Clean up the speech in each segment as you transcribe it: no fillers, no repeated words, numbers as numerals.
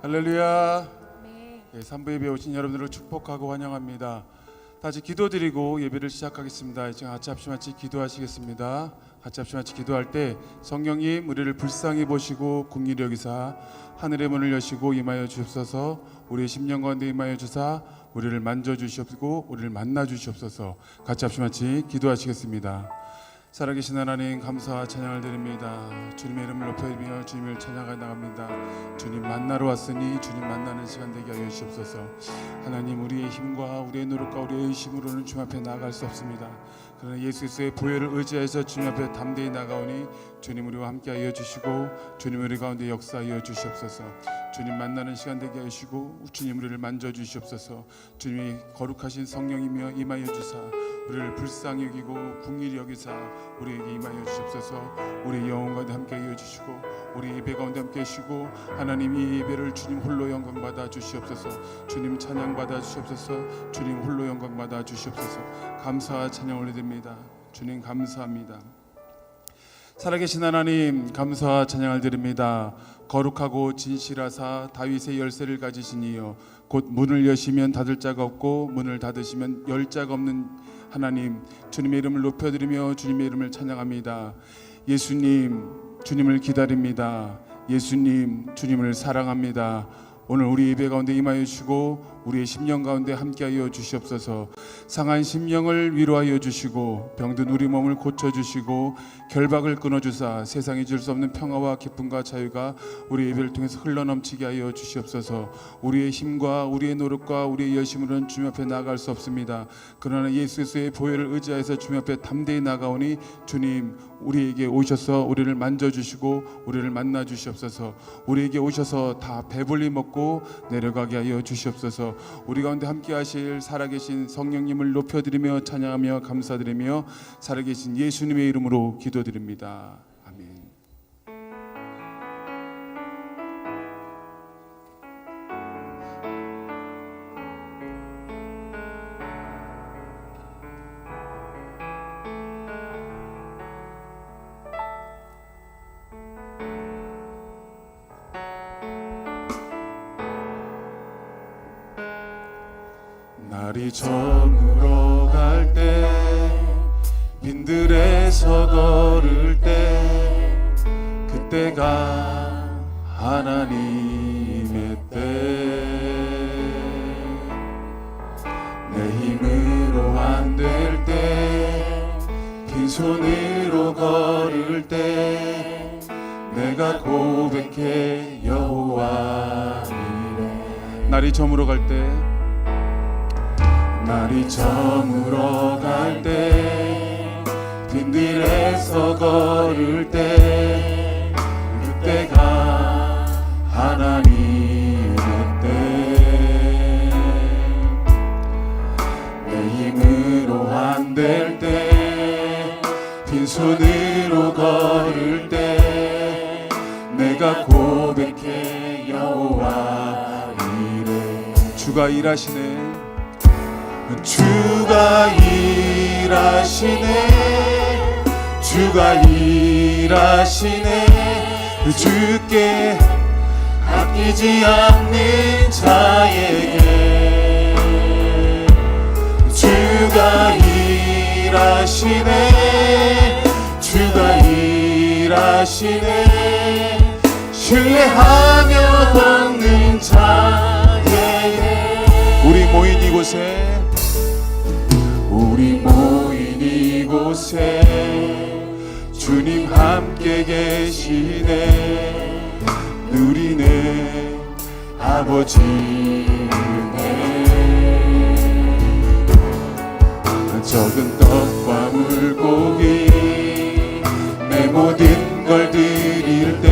할렐루야. 네. 3부 예배에 오신 여러분들을 축복하고 환영합니다. 다시 기도드리고 예배를 시작하겠습니다. 이제 같이 합심같이 기도하시겠습니다. 같이 합심같이 기도할 때 성령님 우리를 불쌍히 보시고 긍휼히 여기사 하늘의 문을 여시고 임하여 주옵소서. 우리의 심령 가운데 임하여 주사 우리를 만져주시옵고 우리를 만나주시옵소서. 같이 합심같이 기도하시겠습니다. 살아계신 하나님 감사와 찬양을 드립니다. 주님의 이름을 높여드리며 주님을 찬양하여 나갑니다. 주님 만나러 왔으니 주님 만나는 시간 되게 하여 주시옵소서. 하나님 우리의 힘과 우리의 노력과 우리의 의심으로는 주님 앞에 나아갈 수 없습니다. 그러나 예수 그리스도의 보혈을 의지해서 주님 앞에 담대히 나가오니 주님 우리와 함께 하여 주시고 주님 우리 가운데 역사하여 주시옵소서. 주님 만나는 시간 되게 하시고 주님 우리를 만져주시옵소서. 주님이 거룩하신 성령이며 임하여 주사 우리를 불쌍히 여기고 긍휼히 여기사 우리에게 임하여 주시옵소서. 우리 영혼 가운데 함께 하여 주시고 우리 예배 가운데 함께 하시고 하나님 이 예배를 주님 홀로 영광 받아 주시옵소서. 주님 찬양 받아 주시옵소서. 주님 홀로 영광 받아 주시옵소서. 감사와 찬양 올려드립니다. 주님 감사합니다. 살아계신 하나님 감사와 찬양을 드립니다. 거룩하고 진실하사 다윗의 열쇠를 가지신 이여 곧 문을 여시면 닫을 자가 없고 문을 닫으시면 열 자가 없는 하나님, 주님의 이름을 높여드리며 주님의 이름을 찬양합니다. 예수님, 주님을 기다립니다. 예수님, 주님을 사랑합니다. 오늘 우리 예배 가운데 임하여 주시고 우리의 심령 가운데 함께하여 주시옵소서. 상한 심령을 위로하여 주시고 병든 우리 몸을 고쳐주시고 결박을 끊어주사 세상이 줄 수 없는 평화와 기쁨과 자유가 우리 예배를 통해서 흘러넘치게 하여 주시옵소서. 우리의 힘과 우리의 노력과 우리의 열심으로는 주님 앞에 나아갈 수 없습니다. 그러나 예수 그리스도의 보혈을 의지하여서 주님 앞에 담대히 나가오니 주님 우리에게 오셔서 우리를 만져주시고 우리를 만나주시옵소서. 우리에게 오셔서 다 배불리 먹고 내려가게 하여 주시옵소서. 우리 가운데 함께 하실 살아계신 성령님을 높여드리며 찬양하며 감사드리며 살아계신 예수님의 이름으로 기도드립니다. 아멘. 날이 저물어 갈 때 빈들에서 걸을 때 그때가 하나님의 때 내 힘으로 안 될 때 빈손으로 걸을 때 내가 고백해 여호와 이래. 날이 저물어 갈 때 날이 저물어 갈 때 빈들에서 걸을 때 그때가 하나님의 때 내 힘으로 안 될 때 빈손으로 걸을 때 내가 고백해 여호와 이래. 주가 일하시네. 주가 일하시네. 주가 일하시네. 주께 아끼지 않는 자에게 주가 일하시네. 주가 일하시네. 신뢰하며 돕는 자에게. 우리 모인 이곳에 우리 모인 이곳에 주님 함께 계시네. 누리네 아버지 은혜. 적은 떡과 물고기 내 모든 걸 드릴 때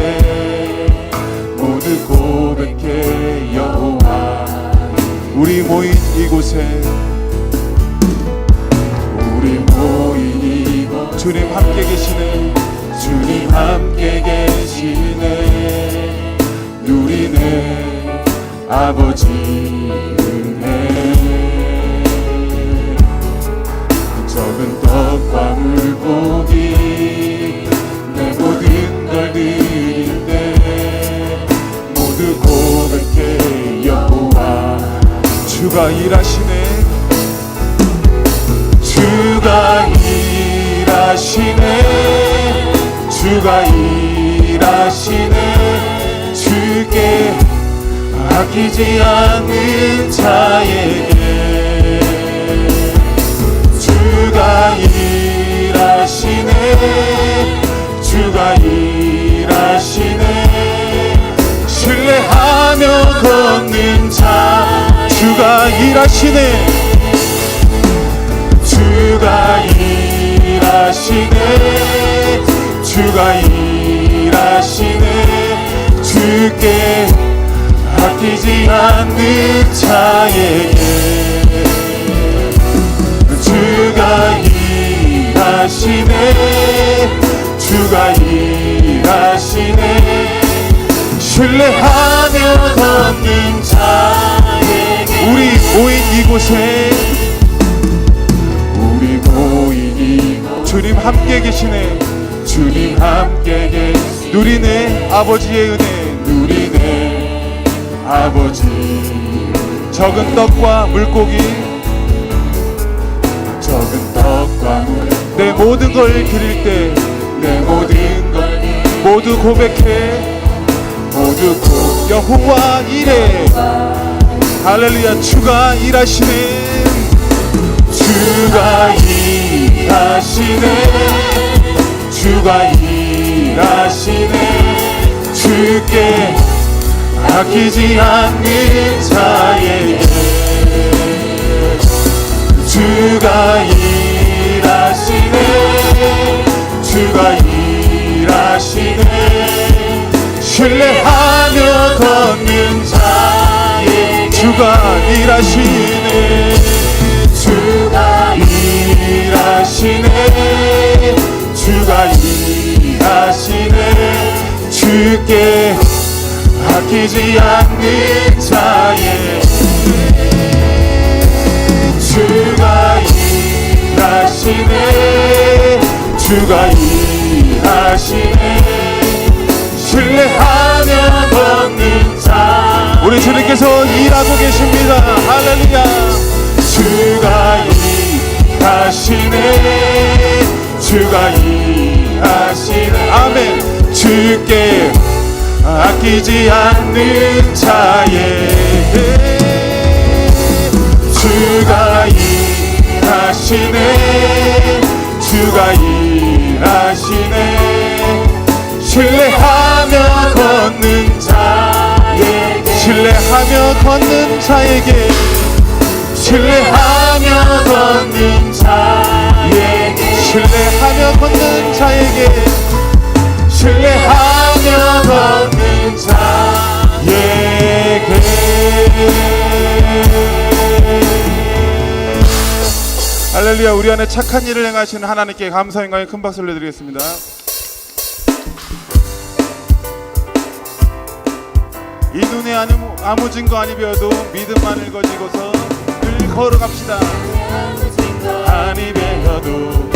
모두 고백해 여호와. 우리 모인 이곳에 우리 모인 이곳 주님 함께 계시네. 주님 함께 계시네. 누리네 아버지 은혜. 적은 떡과 물고기 내 모든 걸 드릴 때 모두 고백해 일하시네 주가 일하시네 주께 아끼지 않는 자에게 주가 일하시네 주가 일하시네 신뢰하며 걷는 자 주가 일하시네 주가 일하시네 주가 일하시네 주께 아끼지 않는 자에게 주가 일하시네 주가 일하시네 신뢰하며 걷는 자에게 우리 모인 이곳에 주님 함께 계시네 주님 함께 계시네 누리네 아버지의 은혜 누리네 아버지 적은 떡과 물고기 적은 떡과 물고기 내 모든 걸 드릴 때 내 모든 걸 모두 고백해 모두 여호와 이래 할렐루야 주가 일하시네 주가 일하시네 주가 일하시네 주께 아끼지 않는 자에게 주가 일하시네 주가 일하시네 신뢰하며 걷는 자에게 주가 일하시네 주가 일하시네 주가 일하시네 주께 아끼지 않는 자에게 주가 일하시네 주가 일하시네 신뢰하며 걷는 자 우리 주님께서 일하고 계십니다 할렐루야 주가 일하시네 주가 일하시네 아멘 주께 아끼지 않는 자에게 주가 일하시네 주가 일하시네 신뢰하며 걷는 자에게 신뢰하며 걷는 자에게 신뢰하며 걷는 자에게 신뢰하며 걷는 자에게 신뢰하며 걷는 자에게 할렐루야 우리 안에 착한 일을 행하시는 하나님께 감사 영광의 큰 박수 올려드리겠습니다. 이 눈에 아무 증거 아니 배워도 믿음만을 가지고서 늘 걸어갑시다. 아니 배워도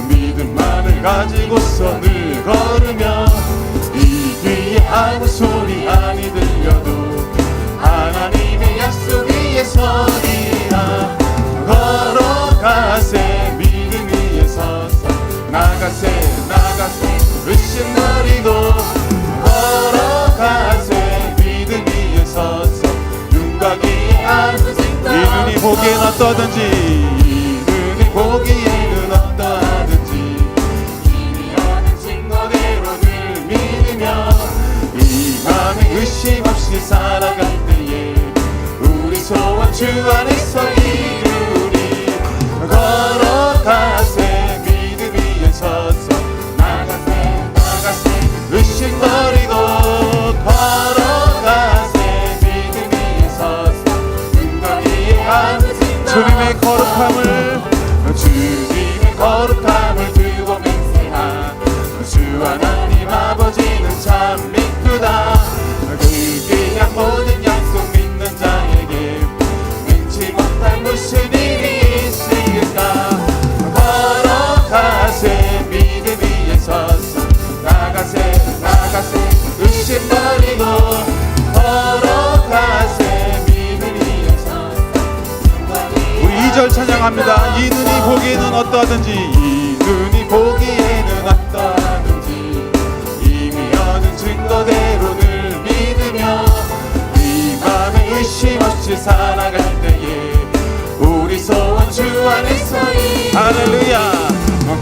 믿음만을 가지고서 늘 걸으며 이 귀에 아무 소리 아니 들려도 하나님의 약속 위에 서리라. 걸어가세 믿음 위에 서서 나가세 의심 버리고 걸어가세 믿음 위에 서서 눈과 귀에 아무 증거 이 눈이 보기엔 어떠든지 이 눈이 보기에는 어떠하든지 이미 하는 증거대로 늘 믿으며 이 맘에 의심 없이 살아갈 때에 우리 소원 주 안에서 이루리. 걸어가세 믿음 위에 서서 나가세 의심 버리고 걸어가세 믿음 위에 서서 눈과 귀에 아무 증거 주님의 거룩함을 두고 맹세한 주 하나님 아버지는 참 믿구나. 그 귀한 모든 약속 믿는 자에게 믿지 못할 무슨 일이 있을까. 걸어가세 믿음 위에 서서 나가세 의심 버리고 걸어가세 믿음 위에 서서 우리 2절 찬양합니다. 이 눈이 보기에는 어떠하든지 이 눈이 보기에 없이 살아갈 때에 우리 소원 주 안에서 할렐루야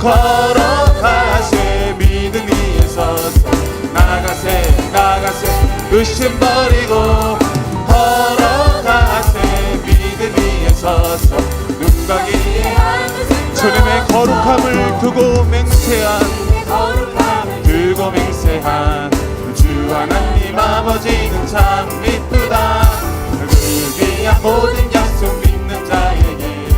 걸어가세 믿음 위에 서서 나가세 나가세 의심 버리고 걸어가세 믿음 위에 서서 눈 감기에 주님의 거룩함을 두고 맹세한 들고 맹세한 주 하나님 아버지는 참 이쁘다 그 귀한 모든 약속 믿는 자에게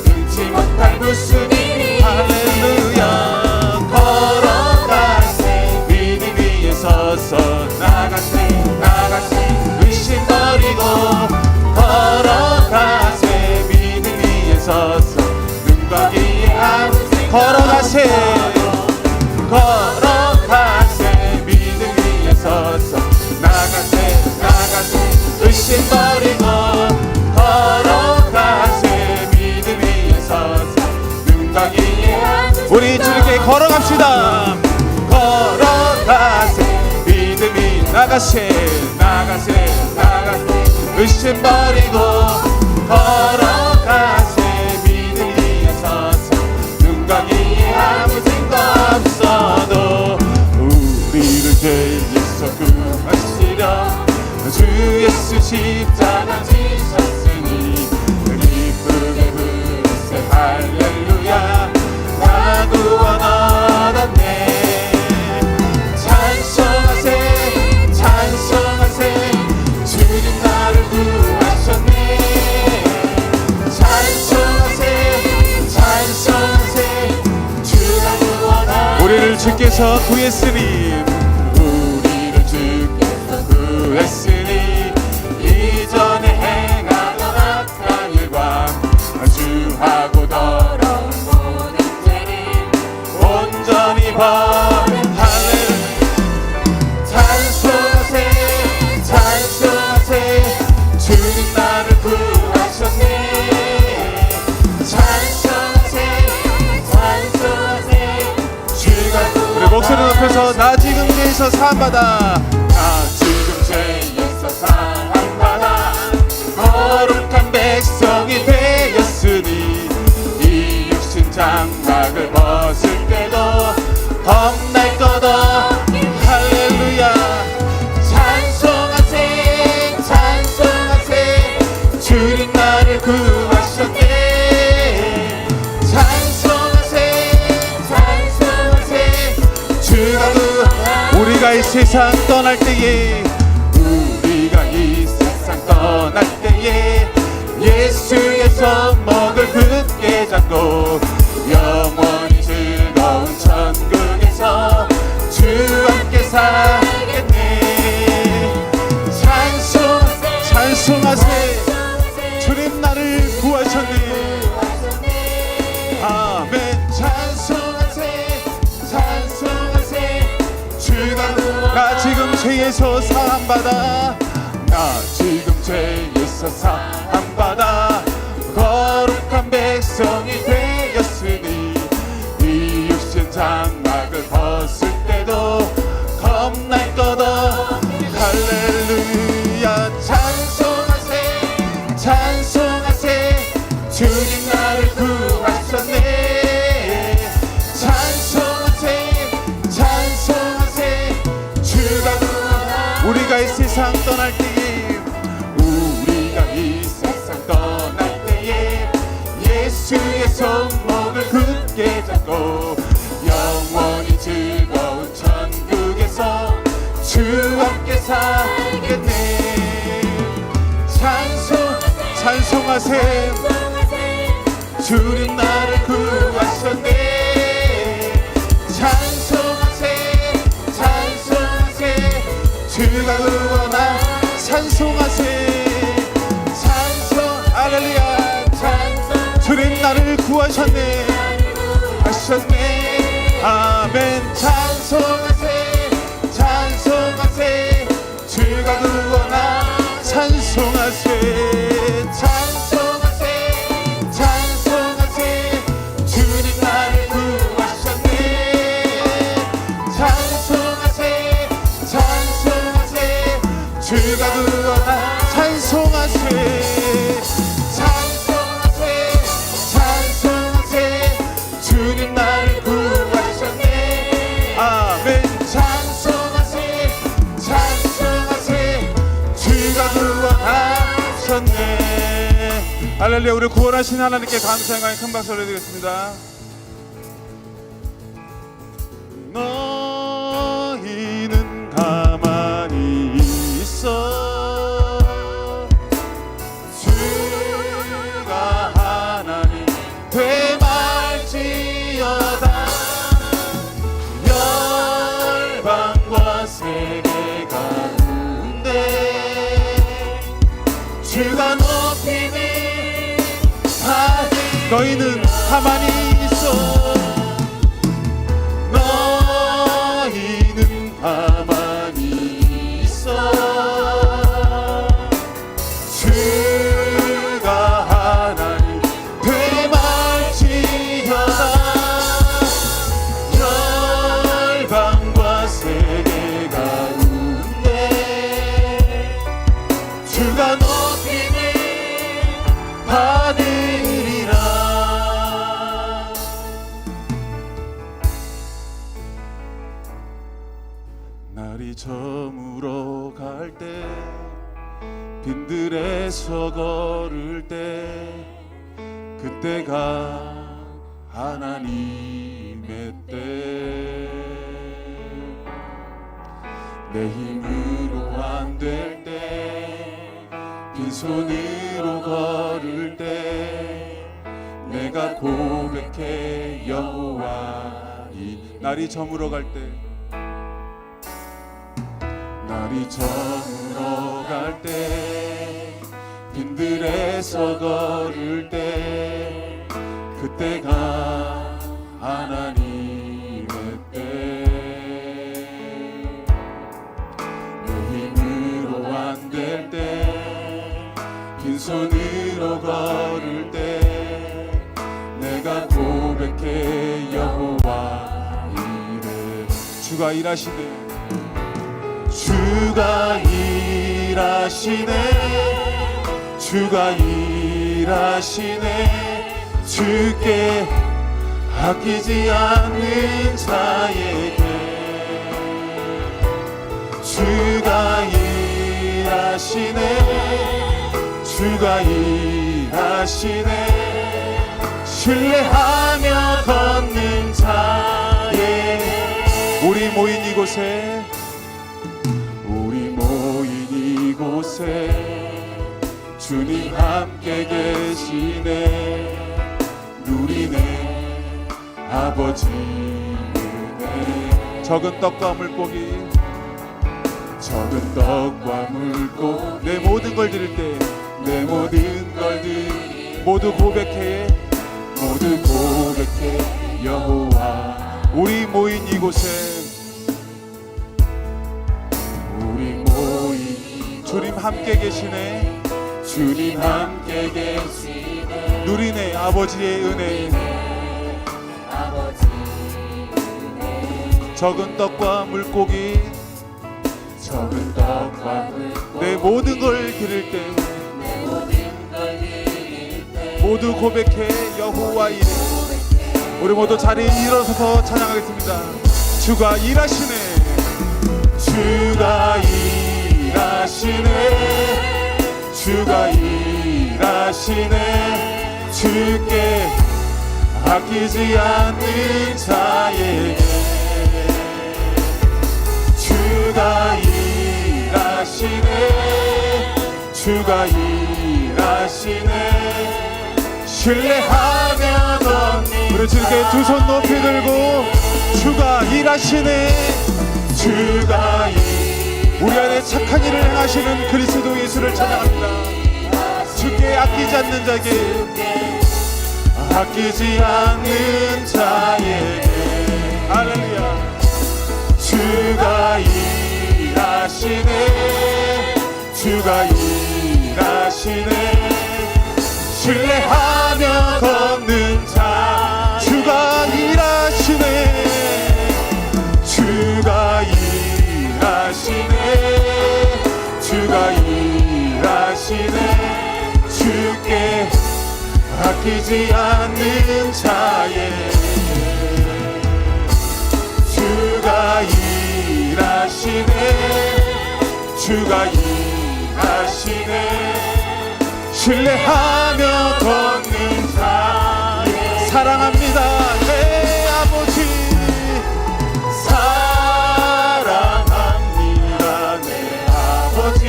끊지 못할 무슨 일이 할렐루야 걸어가세 믿음 위에 서서 나가세 나가세 의심 버리고 걸어가세 믿음 위에 서서 눈과 귀에 걸어가세 걸어가세 믿음 위에 서서 나가세 나가세 의심 버리고 걸어가세 믿음 위에 서서 눈과 귀에 우리 주님께 걸어갑시다 걸어가세 믿음이 나가세 나가세 나가세 의심 버리고 걸어가세 믿음 위에 서서 눈과 귀에 아무 생각 없어도 우리를 죄에서 구하시려 주 예수 십자가 지셨으니 기쁘게 부르세 할렐루야 나 구원 얻었네 찬송하세 찬송하세 주님 나를 구하셨네 찬송하세 찬송하세 주가 구원하셨네 우리를 주께서 구했으니 우리를 주께서 구했으니 이전에 행하던 악한 일과 주하고 더러운 모든 죄를 온전히 버린 할렐루야 찬송하세 찬송하세 주님 나를 구하셨네 찬송하세 찬송하세 주가 구원하셨네 우리 목소리 높여서 나 지금 죄에서 사함받아 나 지금 죄에서 사함받아 거룩한 백성이 되었으니 이 육신 장막을 벗을 때도 겁날 거다 할렐루야 찬송하세 찬송하세 주님 나를 구하셨네 찬송하세 찬송하세 주가 우리가 이 세상 떠날 때에 우리가 이 세상 떠날 때에 예수의 손목을 굳게 잡고 영원히 즐거운 천국에서 주 함께 살겠네 찬송하세 주님 나를 구하셨네 아멘 찬송하세 찬송하세 주가 나 지금 죄에서 사함받아 나 지금 죄에서 사함받아 거룩한 백성이 되었으니 이 육신 장막을 벗을 때도 겁날 거다 할렐루야 찬송하세 찬송하세 주님 나를 구하셨네 찬송하세 찬송하세 주가 구원하셨네 우리가 이 세상 떠날 때에 우리가 이 세상 떠날 때에 예수의 손목을 굳게 잡고 영원히 즐거운 천국에서 주 함께 살겠네 찬송하세 주님 나를 구하셨네 찬송하세 찬송하세 주가 구원하 찬송하세 할렐루야 주님 나를 구하셨네 하셨네 아멘 찬송하세 찬송하세 주가 구원하 찬송하세 찬송하세 찬송하세 주님 나를 구하셨네 찬송하세 찬송하세 주가 구원하 찬송하세 할렐루야. 우리 구원하신 하나님께 감사의 큰 박수 올려드리겠습니다. 너희는 가만히 있어. 주가 하나님 되말지어다. 열방과 세계 가운데 주가 높이니 너희는 가만히 있어. 너희는 가만히 있어. 주가 하나님 되말지어다. 열방과 세계 가운데 주가 높이니 받으리라. 날이 저물어 갈 때, 빈들에서 걸을 때, 그때가 하나님의 때. 내 힘으로 안 될 때, 빈손으로 걸을 때, 내가 고백해 여호와. 이 날이 저물어 갈 때, 날이 저물어 갈 때, 빈들에서 걸을 때, 그때가 하나님의 때. 내 힘으로 안 될 때, 빈손으로 걸을 때, 내가 고백해 여호와 이래. 주가 일하시네. 주가 일하시네. 주가 일하시네. 주께 아끼지 않는 자에게 주가 일하시네. 주가 일하시네. 신뢰하며 걷는 자에게. 우리 모인 이곳에, 우리 모인 이곳에 주님 함께 계시네. 누리네 아버지 은혜. 적은 떡과 물고기, 적은 떡과 물고기, 내 모든 걸 드릴 때, 내 모든 걸 드릴, 모두 고백해, 모두 고백해 여호와. 우리 모인 이곳에, 우리 모인, 주님 함께 계시네. 주님 함께 계시네. 누리네 아버지의 은혜. 적은 떡과 물고기, 적은 떡과 물고기, 내 모든 걸 드릴 때, 모두 고백해 여호와 이래. 우리 모두 자리에 일어서서 찬양하겠습니다. 주가 일하시네. 주가 일하시네. 주가 일하시네. 주께 아끼지 않는 자에게 주가 일하시네. 주가 일하시네. 신뢰하며 걷는, 우리 주께 두 손 높이 들고 주가 일하시네. 주가 우리 안에 착한 일을 행하시는 그리스도 예수를 찬양합니다. 주께 아끼지 않는 자에게, 아끼지 않는 자에게. 할렐루야. 주가 일하시네. 주가 일하시네. 신뢰하며 걷는 자, 주가 일하시네. 주가 일하시네. 주가 일하시네. 주께 아끼지 않는 자에게 주가 일하시네. 주가 일하시네. 신뢰하며 사랑합니다 내 아버지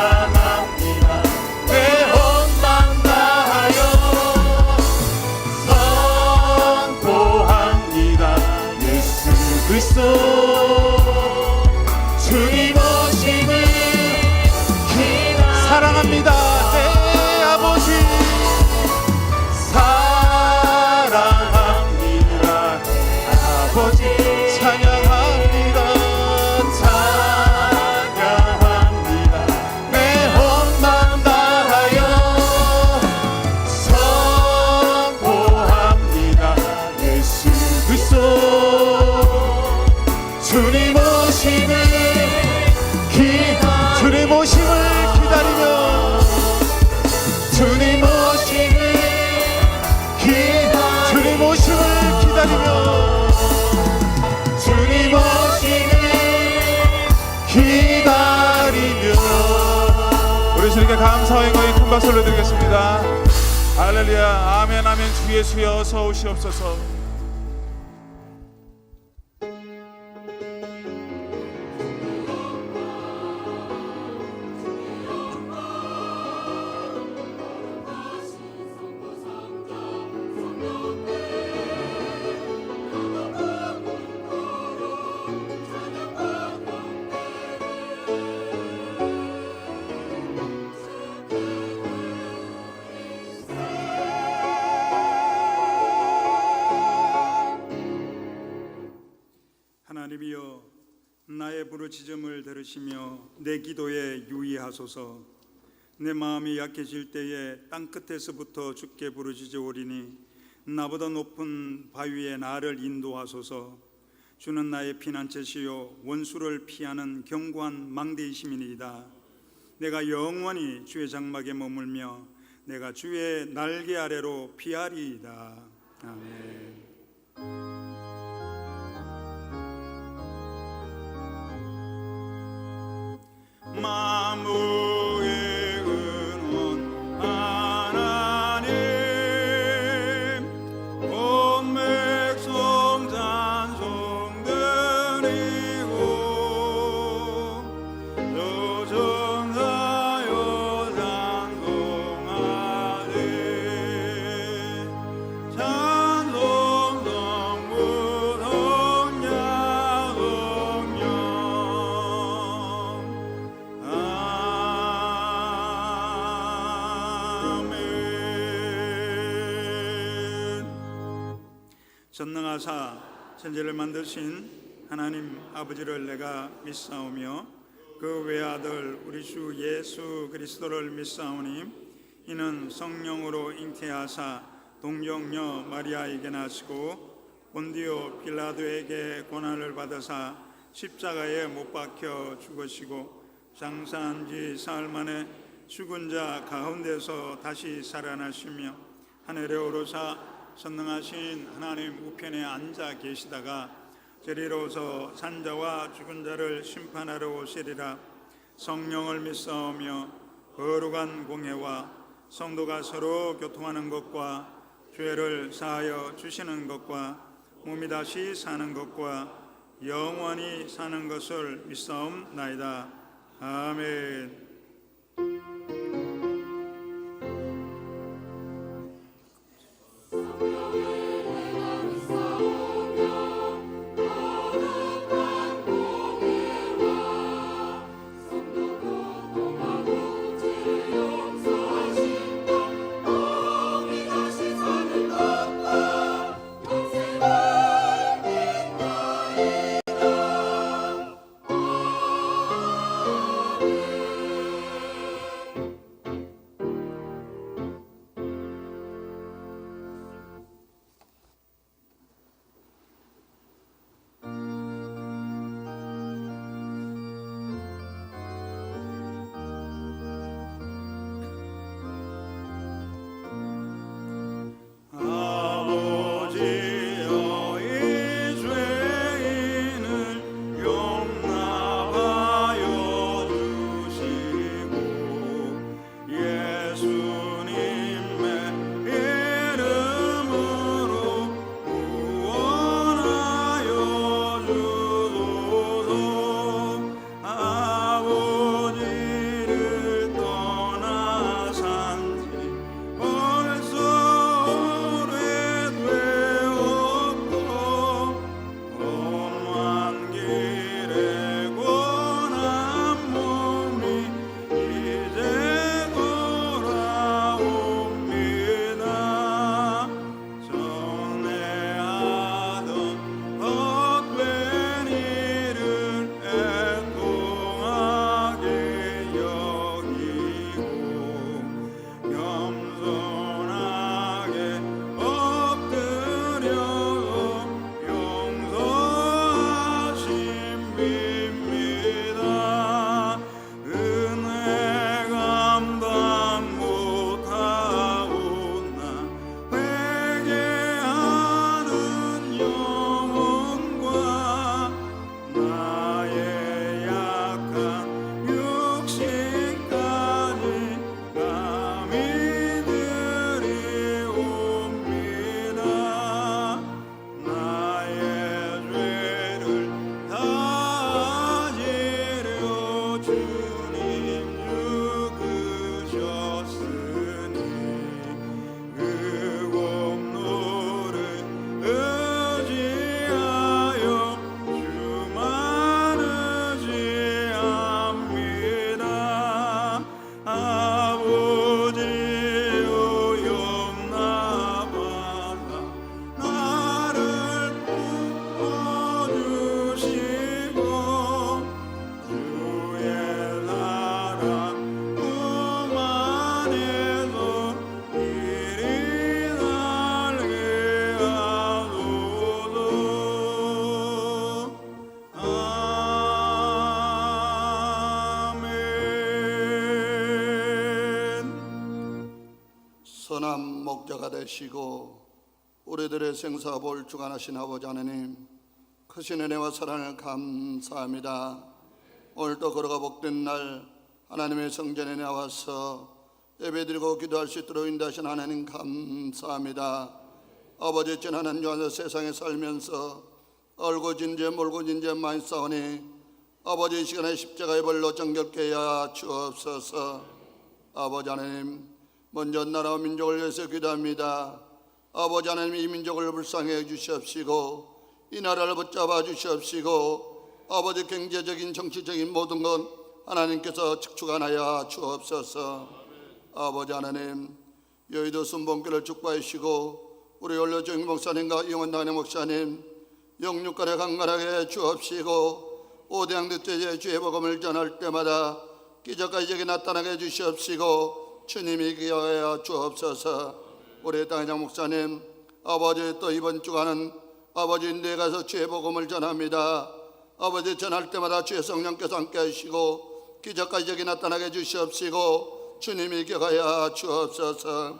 찬양합니다 내 혼만 다하여 선포합니다 예수 그리스도 주님 오심을 사랑합니다 내 아버지 사랑합니다 아버지 찬양합니다 찬양합니다 내 혼만 다하여 선포합니다 예수 그리스도 주님 오심을 주님 오심을 기다리며 주님 오심을 주님 오심을 기다리며 주님 오심을 기다리며 우리 주님께 감사와 영광의 큰 박수 올려드리겠습니다. 할렐루야 아멘 아멘 주 예수여 어서 오시옵소서. 하나님이여 나의 부르짖음을 들으시며 내 기도에 유의하소서. 내 마음이 약해질 때에 땅끝에서부터 주께 부르짖으오리니 나보다 높은 바위에 나를 인도하소서. 주는 나의 피난처시요 원수를 피하는 견고한 망대이심이니이다. 내가 영원히 주의 장막에 머물며 내가 주의 날개 아래로 피하리이다. 아멘. 만물의 근원 하나님 온 백성 찬송 드리고 저전하여 찬송하되 찬송 성부동 야성령 전능하사 천지를 만드신 하나님 아버지를 내가 믿사오며 그 외아들 우리 주 예수 그리스도를 믿사오니 이는 성령으로 잉태하사 동정녀 마리아에게 나시고 본디오 빌라도에게 고난을 받으사 십자가에 못 박혀 죽으시고 장사한 지 사흘 만에 죽은 자 가운데서 다시 살아나시며 하늘에 오르사 전능하신 하나님 우편에 앉아 계시다가 저리로서 산자와 죽은 자를 심판하러 오시리라. 성령을 믿사오며 거룩한 공회와 성도가 서로 교통하는 것과 죄를 사하여 주시는 것과 몸이 다시 사는 것과 영원히 사는 것을 믿사옵나이다. 아멘. 선한 목자가 되시고 우리들의 생사복을 주관하신 아버지 하나님, 크신 은혜와 사랑을 감사합니다. 오늘도 걸어가 복된 날 하나님의 성전에 나와서 예배드리고 기도할 수 있도록 인도하신 하나님 감사합니다. 아버지, 지난 한 주간 세상에 살면서 얼고진 죄 몰고진 죄 많이 싸우니 아버지, 이 시간에 십자가의 벌로 정결케 하여 주옵소서. 아버지 하나님, 먼저 나라와 민족을 위해서 기도합니다. 아버지 하나님, 이 민족을 불쌍히 주시옵시고 이 나라를 붙잡아 주시옵시고 아버지, 경제적인 정치적인 모든 것 하나님께서 축축하여 주옵소서. 아버지 하나님, 여의도 순복음교회를 축복하시고 우리 원로정 목사님과 이원당의 목사님 영육간에 강건하게 주옵시고 오대양 늑대의 주의 복음을 전할 때마다 기적과 이적이 나타나게 주시옵시고 주님이 기여하여 주옵소서. 우리 당회장 목사님, 아버지, 또 이번 주간은 아버지 인도에 가서 주의 복음을 전합니다. 아버지, 전할 때마다 주의 성령께서 함께 하시고 기적과 이적이 나타나게 주시옵시고 주님이 기여하여 주옵소서.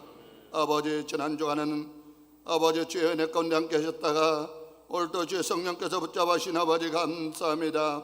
아버지, 지난 주간은 아버지 주의 은혜 가운데 함께 하셨다가 오늘도 주의 성령께서 붙잡으신 아버지 감사합니다.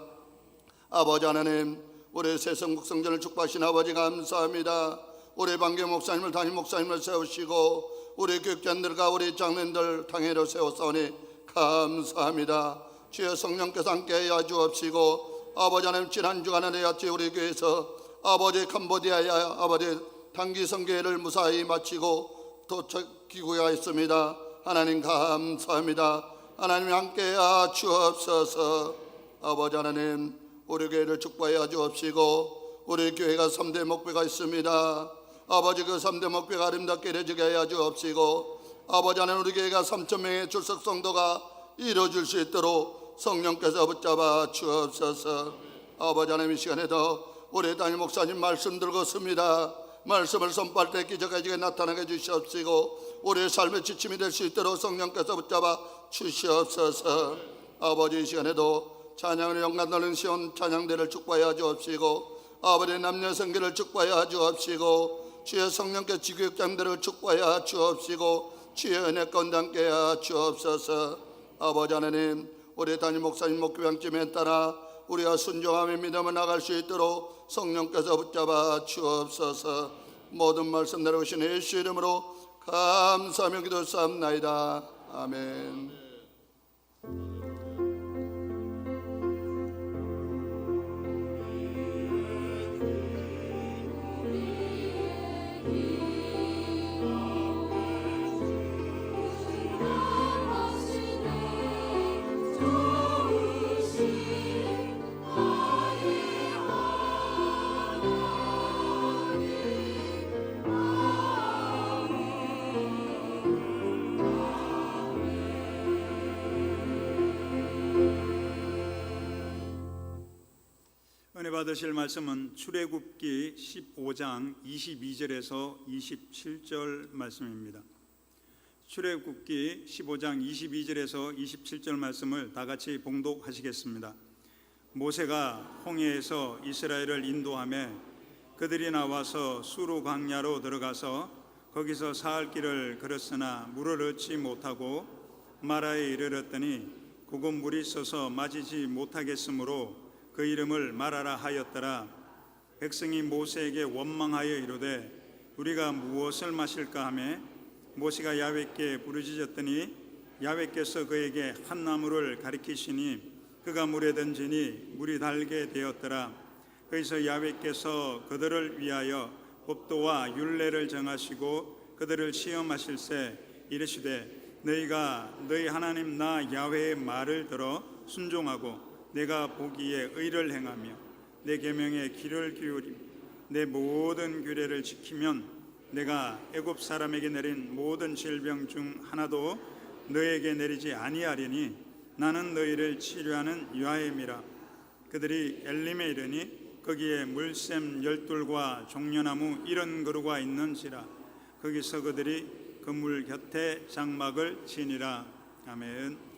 아버지 하나님, 우리 새성국 성전을 축복하신 아버지 감사합니다. 우리 방계 목사님을 담임 목사님을 세우시고 우리 교육자들과 우리 장로님들 당회로 세웠사오니 감사합니다. 주의 성령께서 함께하여 주옵시고 아버지 하나님, 지난 주간에 여치 우리 교회에서 아버지 캄보디아에 아버지 단기 선교회를 무사히 마치고 도착 귀국하였습니다. 하나님 감사합니다. 하나님 함께하여 주옵소서. 아버지 하나님, 우리 교회를 축복하여 주옵시고 우리 교회가 3대 목표가 있습니다. 아버지, 그 3대 목표가 아름답게 이루어지게 하여 주옵시고 아버지 하나님, 우리 교회가 3,000명의 출석 성도가 이루어질 수 있도록 성령께서 붙잡아 주옵소서. 아버지 하나님, 이 시간에도 우리 담임 목사님 말씀 들었습니다. 말씀을 선포할 때 기적까지 나타나게 주시옵시고 우리의 삶의 지침이 될 수 있도록 성령께서 붙잡아 주시옵소서. 아버지, 이 시간에도 찬양을 영광 돌리는 시온 찬양대를 축복하여 주옵시고 아버지 남녀 성교를 축복하여 주옵시고 주의 성령께 지교육장들을 축복하여 주옵시고 주의 은혜 가운데 함께하여 주옵소서. 아버지 하나님, 우리 담임 목사님 목표방점에 따라 우리가 순종하며 믿음을 나갈 수 있도록 성령께서 붙잡아 주옵소서. 모든 말씀 내려오신 예수 이름으로 감사하며 기도하옵나이다. 아멘. 은혜 받으실 말씀은 출애굽기 15장 22절에서 27절 말씀입니다. 출애굽기 15장 22절에서 27절 말씀을 다 같이 봉독하시겠습니다. 모세가 홍해에서 이스라엘을 인도하며 그들이 나와서 수르 광야로 들어가서 거기서 사흘 길을 걸었으나 물을 얻지 못하고 마라에 이르렀더니 그곳 물이 썩어 마시지 못하겠으므로 그 이름을 마라라 하였더라. 백성이 모세에게 원망하여 이르되 우리가 무엇을 마실까 하매 모세가 야훼께 부르짖었더니 야훼께서 그에게 한 나무를 가리키시니 그가 물에 던지니 물이 달게 되었더라. 거기서 야훼께서 그들을 위하여 법도와 율례를 정하시고 그들을 시험하실세 이르시되 너희가 너희 하나님 나 야훼의 말을 들어 순종하고 내가 보기에 의를 행하며 내 계명에 귀를 기울이며 내 모든 규례를 지키면 내가 애굽 사람에게 내린 모든 질병 중 하나도 너에게 내리지 아니하리니 나는 너희를 치료하는 야훼미라. 그들이 엘림에 이르니 거기에 물샘 12돌과 종려나무 70그루가 있는지라. 거기서 그들이 그 물 곁에 장막을 치니라. 아멘.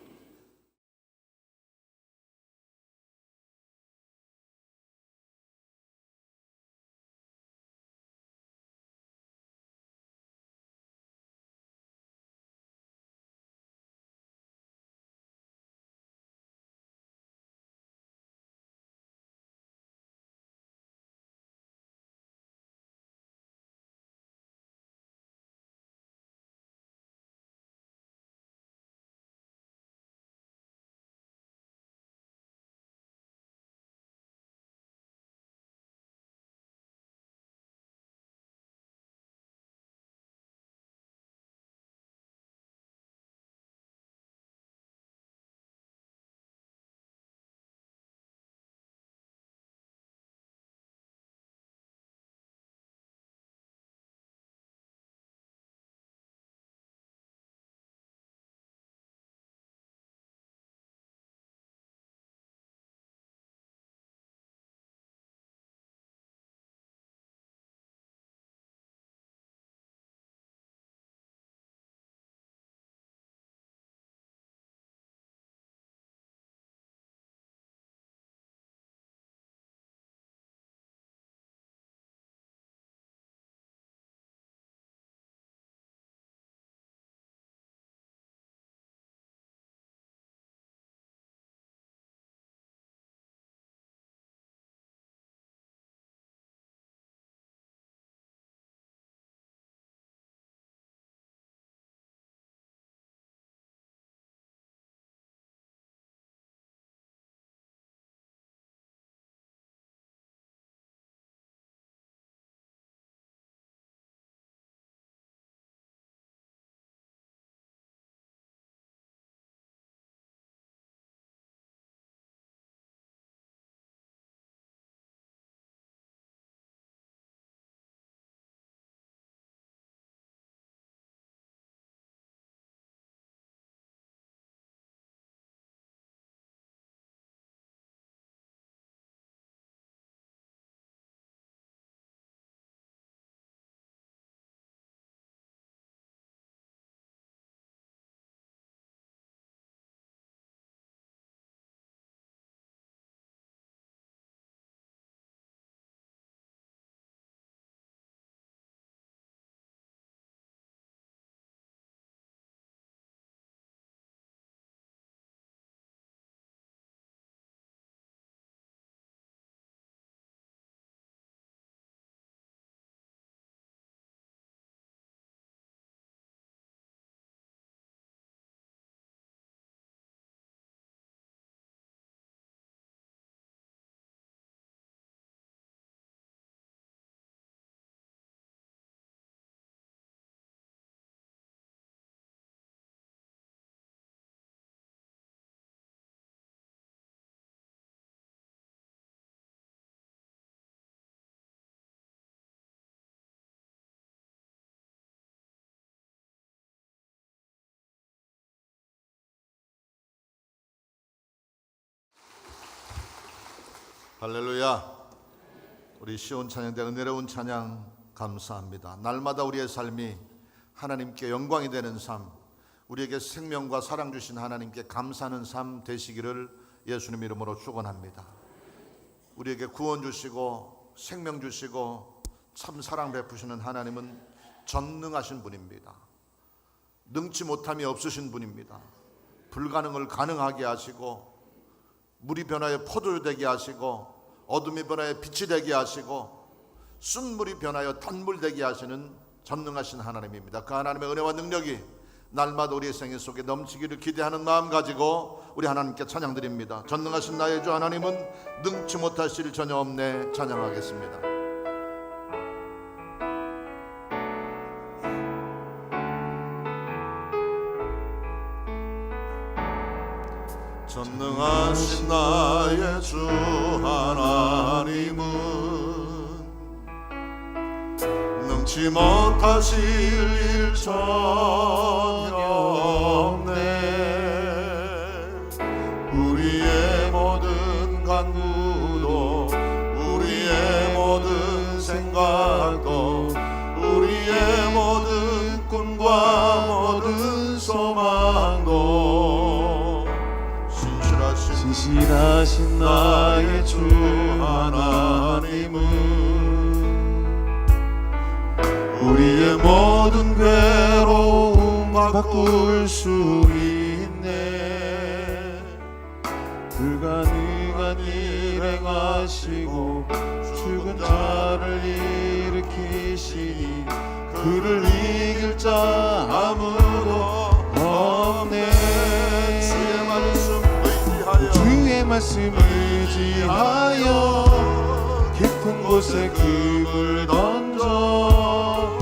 할렐루야. 우리 시온 찬양대 은혜로운 찬양 감사합니다. 날마다 우리의 삶이 하나님께 영광이 되는 삶, 우리에게 생명과 사랑 주신 하나님께 감사하는 삶 되시기를 예수님 이름으로 축원합니다. 우리에게 구원 주시고 생명 주시고 참 사랑 베푸시는 하나님은 전능하신 분입니다. 능치 못함이 없으신 분입니다. 불가능을 가능하게 하시고 물이 변하여 포도주 되게 하시고 어둠이 변하여 빛이 되게 하시고 쓴물이 변하여 단물 되게 하시는 전능하신 하나님입니다. 그 하나님의 은혜와 능력이 날마다 우리의 생애 속에 넘치기를 기대하는 마음 가지고 우리 하나님께 찬양드립니다. 전능하신 나의 주 하나님은 능치 못하실 전혀 없네. 찬양하겠습니다. 전능하신 나의 주 하나님은 능치 못하실 일 전혀 없네. 우리의 모든 간구도 우리의 모든 생각도 우리의 모든 꿈과 모든 소망도 신실하신 나의 주 하나님은 우리의 모든 괴로움 바꿀 수 있네. 불가능한 일 행하시고 죽은 자를 일으키시니 그를 이길 자 아무도 없네. 주의 말씀 의지하여 깊은 곳에 금을 던져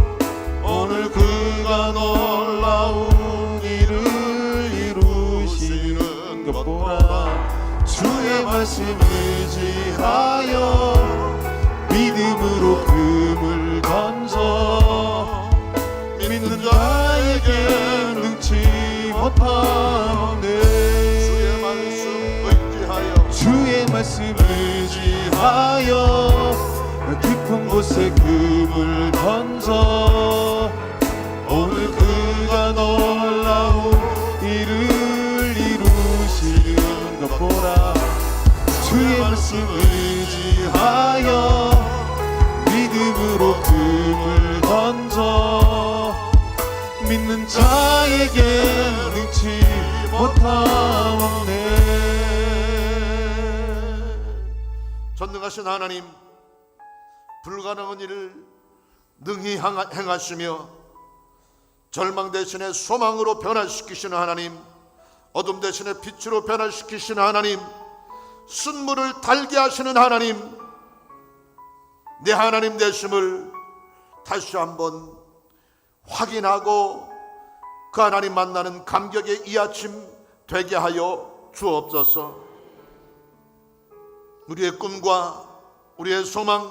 오늘 그가 놀라운 일을 이루시는 것 보라. 주의 말씀 의지하여 믿음으로 금을 던져 믿는 자에게 능치 못함네. 주의 말씀 의지하여 깊은 곳에 금을 던져 오늘 그가 놀라운 일을 이루시는 것 보라. 주의 말씀 의지하여 믿음으로 금을 던져 믿는 자에게 능치 못함 없네. 전능하신 하나님, 불가능한 일을 능히 행하시며 절망 대신에 소망으로 변화시키시는 하나님, 어둠 대신에 빛으로 변화시키시는 하나님, 쓴물을 달게 하시는 하나님, 내 하나님 되심을 다시 한번 확인하고 그 하나님 만나는 감격의 이 아침 되게 하여 주옵소서. 우리의 꿈과 우리의 소망,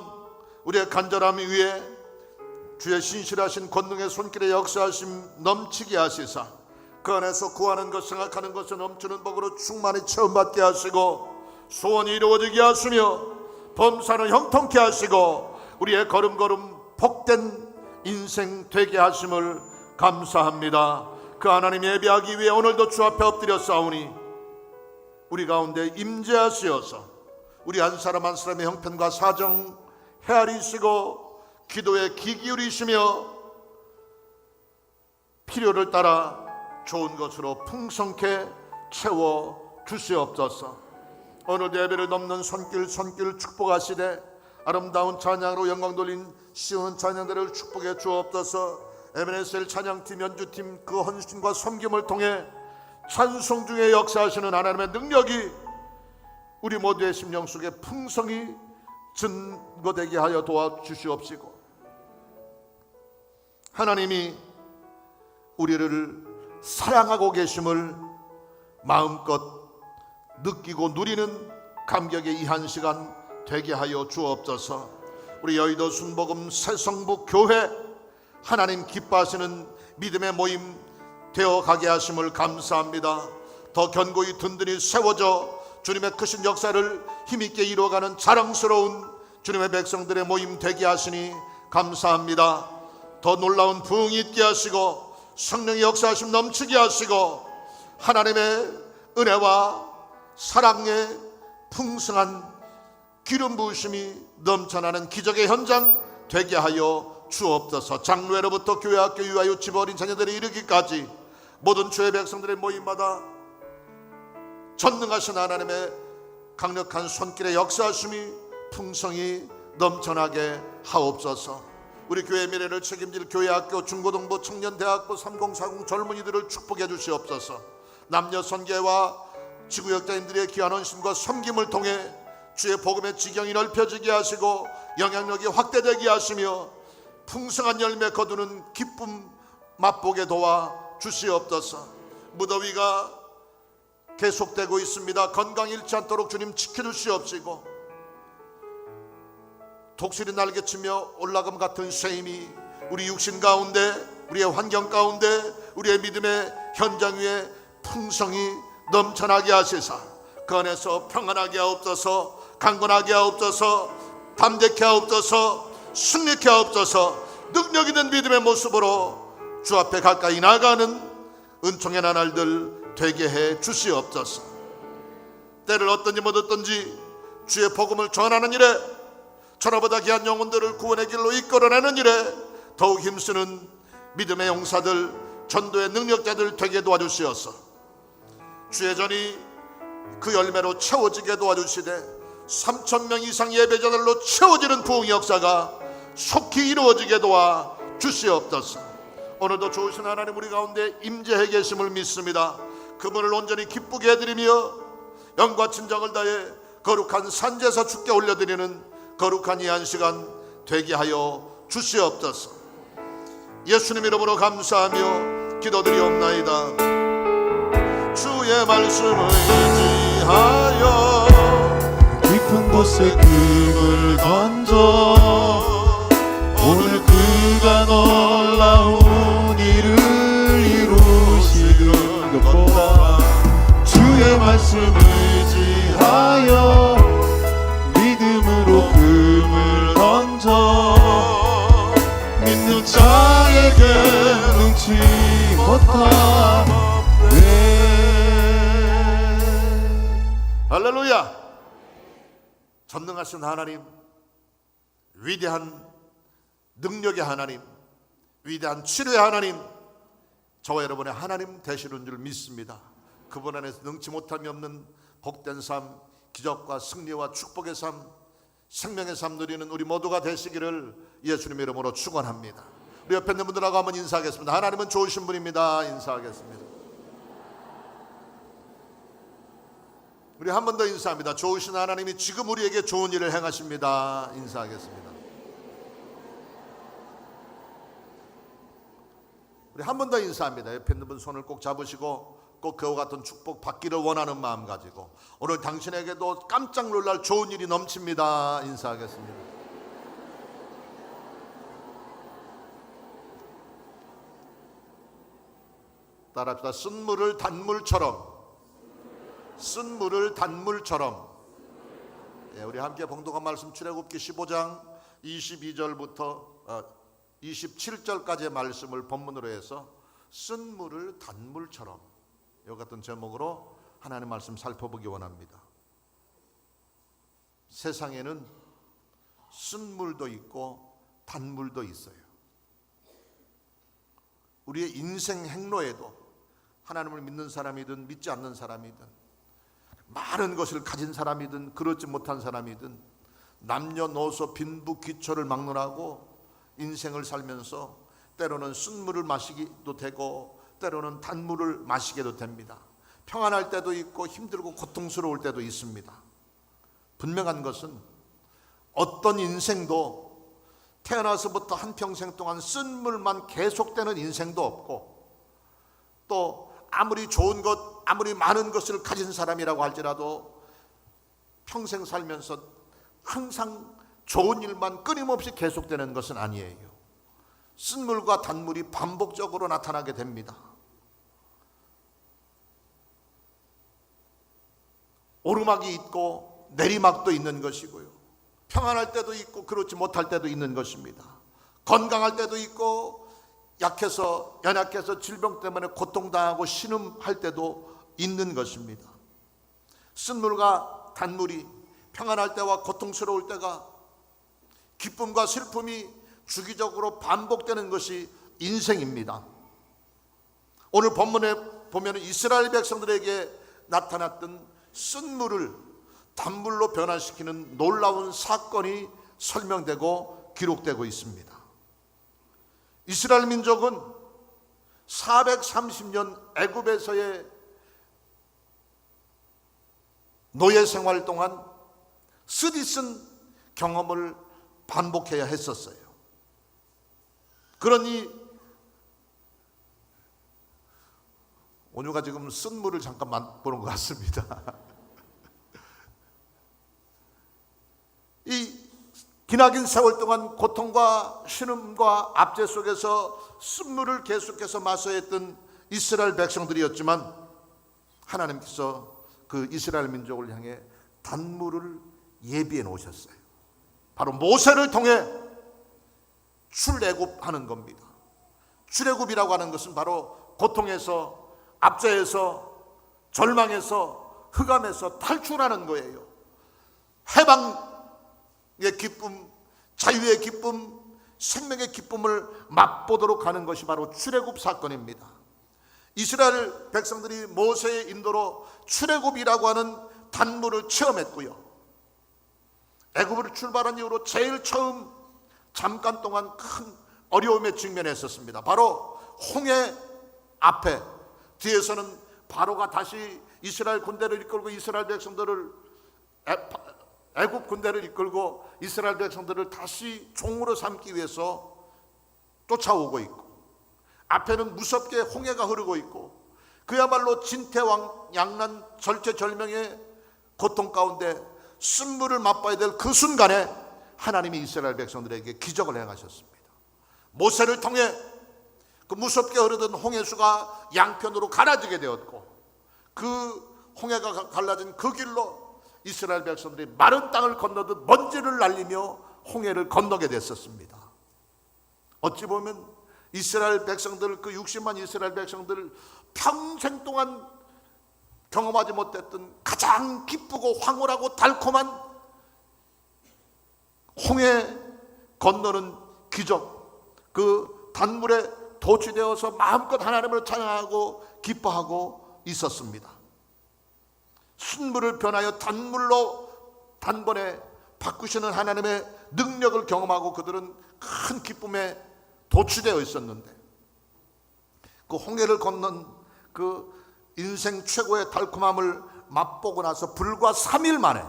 우리의 간절함 위에 주의 신실하신 권능의 손길에 역사하심 넘치게 하시사 그 안에서 구하는 것 생각하는 것을 넘치는 복으로 충만히 체험받게 하시고 소원이 이루어지게 하시며 범사는 형통케 하시고 우리의 걸음걸음 복된 인생 되게 하심을 감사합니다. 그 하나님 예배하기 위해 오늘도 주 앞에 엎드려 싸우니 우리 가운데 임재하시어서 우리 한 사람 한 사람의 형편과 사정 헤아리시고 기도에 귀 기울이시며 필요를 따라 좋은 것으로 풍성케 채워 주시옵소서. 오늘 예배를 넘는 손길 축복하시되 아름다운 찬양으로 영광 돌린 시온 찬양들을 축복해 주옵소서. 에베네셀 찬양팀 연주팀 그 헌신과 섬김을 통해 찬송 중에 역사하시는 하나님의 능력이 우리 모두의 심령 속에 풍성히 증거되게 하여 도와주시옵시고 하나님이 우리를 사랑하고 계심을 마음껏 느끼고 누리는 감격의 이 한 시간 되게 하여 주옵소서. 우리 여의도 순복음 새성부 교회 하나님 기뻐하시는 믿음의 모임 되어 가게 하심을 감사합니다. 더 견고히 든든히 세워져 주님의 크신 역사를 힘있게 이루어가는 자랑스러운 주님의 백성들의 모임 되게 하시니 감사합니다. 더 놀라운 부흥이 있게 하시고 성령의 역사하심 넘치게 하시고 하나님의 은혜와 사랑의 풍성한 기름 부으심이 넘쳐나는 기적의 현장 되게 하여 주옵소서. 장로회로부터 교회, 학교, 유아, 유치부, 어린 자녀들이 이르기까지 모든 주의 백성들의 모임마다 전능하신 하나님의 강력한 손길의 역사하심이 풍성히 넘쳐나게 하옵소서. 우리 교회의 미래를 책임질 교회, 학교, 중고등부, 청년대학부, 3040 젊은이들을 축복해 주시옵소서. 남녀 선계와 지구역자인들의 귀한 헌신과 섬김을 통해 주의 복음의 지경이 넓혀지게 하시고 영향력이 확대되게 하시며 풍성한 열매 거두는 기쁨 맛보게 도와 주시옵소서. 무더위가 계속되고 있습니다. 건강 잃지 않도록 주님 지켜주시옵시고 독수리 날개치며 올라감 같은 쇠임이 우리 육신 가운데, 우리의 환경 가운데, 우리의 믿음의 현장 위에 풍성히 넘쳐나게 하시사 그 안에서 평안하게 하옵소서. 강건하게 하옵소서. 담대케 하옵소서. 승리케 하옵소서. 능력 있는 믿음의 모습으로 주 앞에 가까이 나가는 은총의 나날들 되게 해 주시옵소서. 때를 어떤지 못 어떤지 주의 복음을 전하는 일에, 천하보다 귀한 영혼들을 구원의 길로 이끌어내는 일에 더욱 힘쓰는 믿음의 용사들, 전도의 능력자들 되게 도와주시옵소서. 주의 전이 그 열매로 채워지게 도와주시되 3,000명 이상 예배자들로 채워지는 부흥 역사가 속히 이루어지게 도와 주시옵소서. 오늘도 좋으신 하나님 우리 가운데 임재해 계심을 믿습니다. 그분을 온전히 기쁘게 해드리며 영과 진정을 다해 거룩한 산제사 주께 올려드리는 거룩한 이 한 시간 되게 하여 주시옵소서. 예수님 이름으로 감사하며 기도드리옵나이다. 주의 말씀을 의지하여 깊은 곳에 금을 던져 오늘 그가 놀라운 일을 이루시는 것보다 주의 말씀 의지하여 믿음으로 금을 던져 믿는 자에게 능치 못하네. 할렐루야. 전능하신 하나님, 위대한 능력의 하나님, 위대한 치료의 하나님, 저와 여러분의 하나님 되시는 줄 믿습니다. 그분 안에서 능치 못함이 없는 복된 삶, 기적과 승리와 축복의 삶, 생명의 삶 누리는 우리 모두가 되시기를 예수님 이름으로 축원합니다. 우리 옆에 있는 분들하고 한번 인사하겠습니다. 하나님은 좋으신 분입니다. 인사하겠습니다. 우리 한 번 더 인사합니다. 좋으신 하나님이 지금 우리에게 좋은 일을 행하십니다. 인사하겠습니다. 우리 한 번 더 인사합니다. 옆에 있는 분 손을 꼭 잡으시고 꼭 그와 같은 축복 받기를 원하는 마음 가지고 오늘 당신에게도 깜짝 놀랄 좋은 일이 넘칩니다. 인사하겠습니다. 따라합시다. 쓴물을 단물처럼, 쓴물을 단물처럼. 우리 함께 봉독한 말씀 출애굽기 15장 22절부터 27절까지의 말씀을 본문으로 해서 쓴물을 단물처럼, 이 같은 제목으로 하나님의 말씀 살펴보기 원합니다. 세상에는 쓴물도 있고 단물도 있어요. 우리의 인생 행로에도 하나님을 믿는 사람이든 믿지 않는 사람이든 많은 것을 가진 사람이든 그렇지 못한 사람이든 남녀노소 빈부귀초를 막론하고 인생을 살면서 때로는 쓴물을 마시기도 되고 때로는 단물을 마시게도 됩니다. 평안할 때도 있고 힘들고 고통스러울 때도 있습니다. 분명한 것은 어떤 인생도 태어나서부터 한평생 동안 쓴물만 계속되는 인생도 없고, 또 아무리 좋은 것, 아무리 많은 것을 가진 사람이라고 할지라도 평생 살면서 항상 좋은 일만 끊임없이 계속되는 것은 아니에요. 쓴물과 단물이 반복적으로 나타나게 됩니다. 오르막이 있고 내리막도 있는 것이고요. 평안할 때도 있고 그렇지 못할 때도 있는 것입니다. 건강할 때도 있고 연약해서 질병 때문에 고통당하고 신음할 때도 있는 것입니다. 쓴물과 단물이 평안할 때와 고통스러울 때가, 기쁨과 슬픔이 주기적으로 반복되는 것이 인생입니다. 오늘 본문에 보면 이스라엘 백성들에게 나타났던 쓴물을 단물로 변화시키는 놀라운 사건이 설명되고 기록되고 있습니다. 이스라엘 민족은 430년 애굽에서의 노예 생활 동안 쓰디쓴 경험을 반복해야 했었어요. 그러니 온유가 지금 쓴물을 잠깐 맛보는 것 같습니다. 이 기나긴 세월 동안 고통과 신음과 압제 속에서 쓴물을 계속해서 마셔야 했던 이스라엘 백성들이었지만, 하나님께서 그 이스라엘 민족을 향해 단물을 예비해 놓으셨어요. 바로 모세를 통해 출애굽하는 겁니다. 출애굽이라고 하는 것은 바로 고통에서, 압제에서, 절망에서, 흑암에서 탈출하는 거예요. 해방의 기쁨, 자유의 기쁨, 생명의 기쁨을 맛보도록 하는 것이 바로 출애굽 사건입니다. 이스라엘 백성들이 모세의 인도로 출애굽이라고 하는 단물을 체험했고요. 애굽으로 출발한 이후로 제일 처음 잠깐 동안 큰 어려움에 직면했었습니다. 바로 홍해 앞에, 뒤에서는 바로가 다시 이스라엘 군대를 이끌고 이스라엘 백성들을, 애굽 군대를 이끌고 이스라엘 백성들을 다시 종으로 삼기 위해서 쫓아오고 있고, 앞에는 무섭게 홍해가 흐르고 있고, 그야말로 진퇴양난 절체절명의 고통 가운데 쓴물을 맛봐야 될 그 순간에 하나님이 이스라엘 백성들에게 기적을 행하셨습니다. 모세를 통해 그 무섭게 흐르던 홍해수가 양편으로 갈라지게 되었고, 그 홍해가 갈라진 그 길로 이스라엘 백성들이 마른 땅을 건너듯 먼지를 날리며 홍해를 건너게 됐었습니다. 어찌 보면 이스라엘 백성들, 그 60만 이스라엘 백성들 평생 동안 경험하지 못했던 가장 기쁘고 황홀하고 달콤한 홍해 건너는 기적, 그 단물에 도취되어서 마음껏 하나님을 찬양하고 기뻐하고 있었습니다. 순물을 변하여 단물로 단번에 바꾸시는 하나님의 능력을 경험하고 그들은 큰 기쁨에 도취되어 있었는데, 그 홍해를 건넌 그 인생 최고의 달콤함을 맛보고 나서 불과 3일 만에,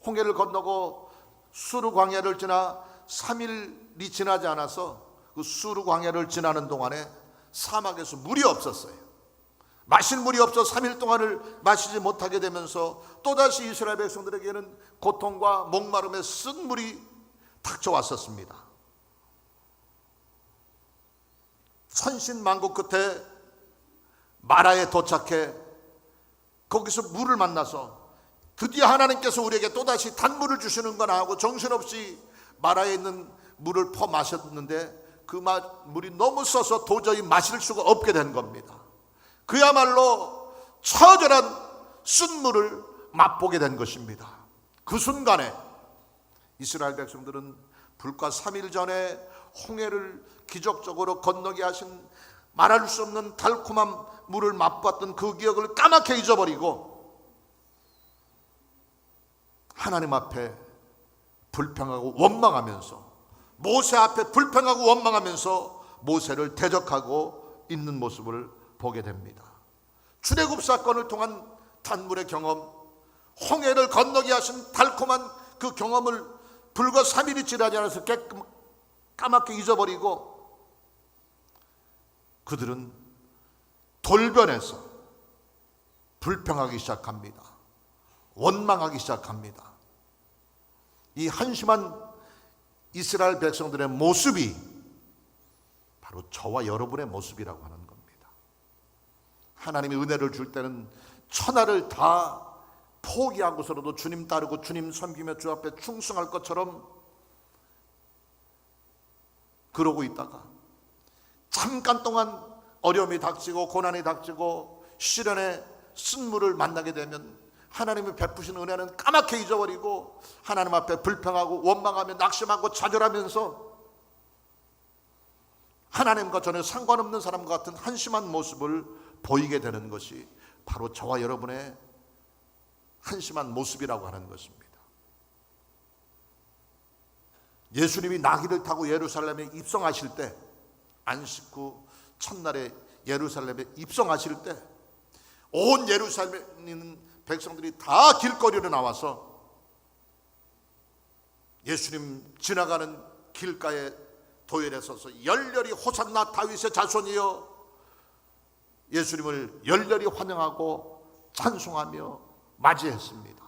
홍해를 건너고 수르 광야를 지나 3일이 지나지 않아서 그 수르 광야를 지나는 동안에 사막에서 물이 없었어요. 마실 물이 없어 3일 동안을 마시지 못하게 되면서 또다시 이스라엘 백성들에게는 고통과 목마름의 쓴 물이 닥쳐왔었습니다. 천신만고 끝에 마라에 도착해 거기서 물을 만나서 드디어 하나님께서 우리에게 또다시 단물을 주시는구나 하고 정신없이 마라에 있는 물을 퍼 마셨는데, 그 물이 너무 써서 도저히 마실 수가 없게 된 겁니다. 그야말로 처절한 쓴물을 맛보게 된 것입니다. 그 순간에 이스라엘 백성들은 불과 3일 전에 홍해를 기적적으로 건너게 하신 말할 수 없는 달콤한 물을 맛봤던 그 기억을 까맣게 잊어버리고 하나님 앞에 불평하고 원망하면서, 모세 앞에 불평하고 원망하면서 모세를 대적하고 있는 모습을 보게 됩니다. 출애굽 사건을 통한 단물의 경험, 홍해를 건너게 하신 달콤한 그 경험을 불과 3일이 지나지 않아서 까맣게 잊어버리고 그들은 돌변해서 불평하기 시작합니다. 원망하기 시작합니다. 이 한심한 이스라엘 백성들의 모습이 바로 저와 여러분의 모습이라고 하는 겁니다. 하나님이 은혜를 줄 때는 천하를 다 포기하고서라도 주님 따르고 주님 섬기며 주 앞에 충성할 것처럼 그러고 있다가 잠깐 동안 어려움이 닥치고 고난이 닥치고 시련의 쓴물을 만나게 되면 하나님의 베푸신 은혜는 까맣게 잊어버리고 하나님 앞에 불평하고 원망하며 낙심하고 좌절하면서 하나님과 전혀 상관없는 사람과 같은 한심한 모습을 보이게 되는 것이 바로 저와 여러분의 한심한 모습이라고 하는 것입니다. 예수님이 나귀를 타고 예루살렘에 입성하실 때, 안식 후 첫날에 예루살렘에 입성하실 때 온 예루살렘에 있는 백성들이 다 길거리로 나와서 예수님 지나가는 길가에 도열에 서서 열렬히 호산나 다윗의 자손이여, 예수님을 열렬히 환영하고 찬송하며 맞이했습니다.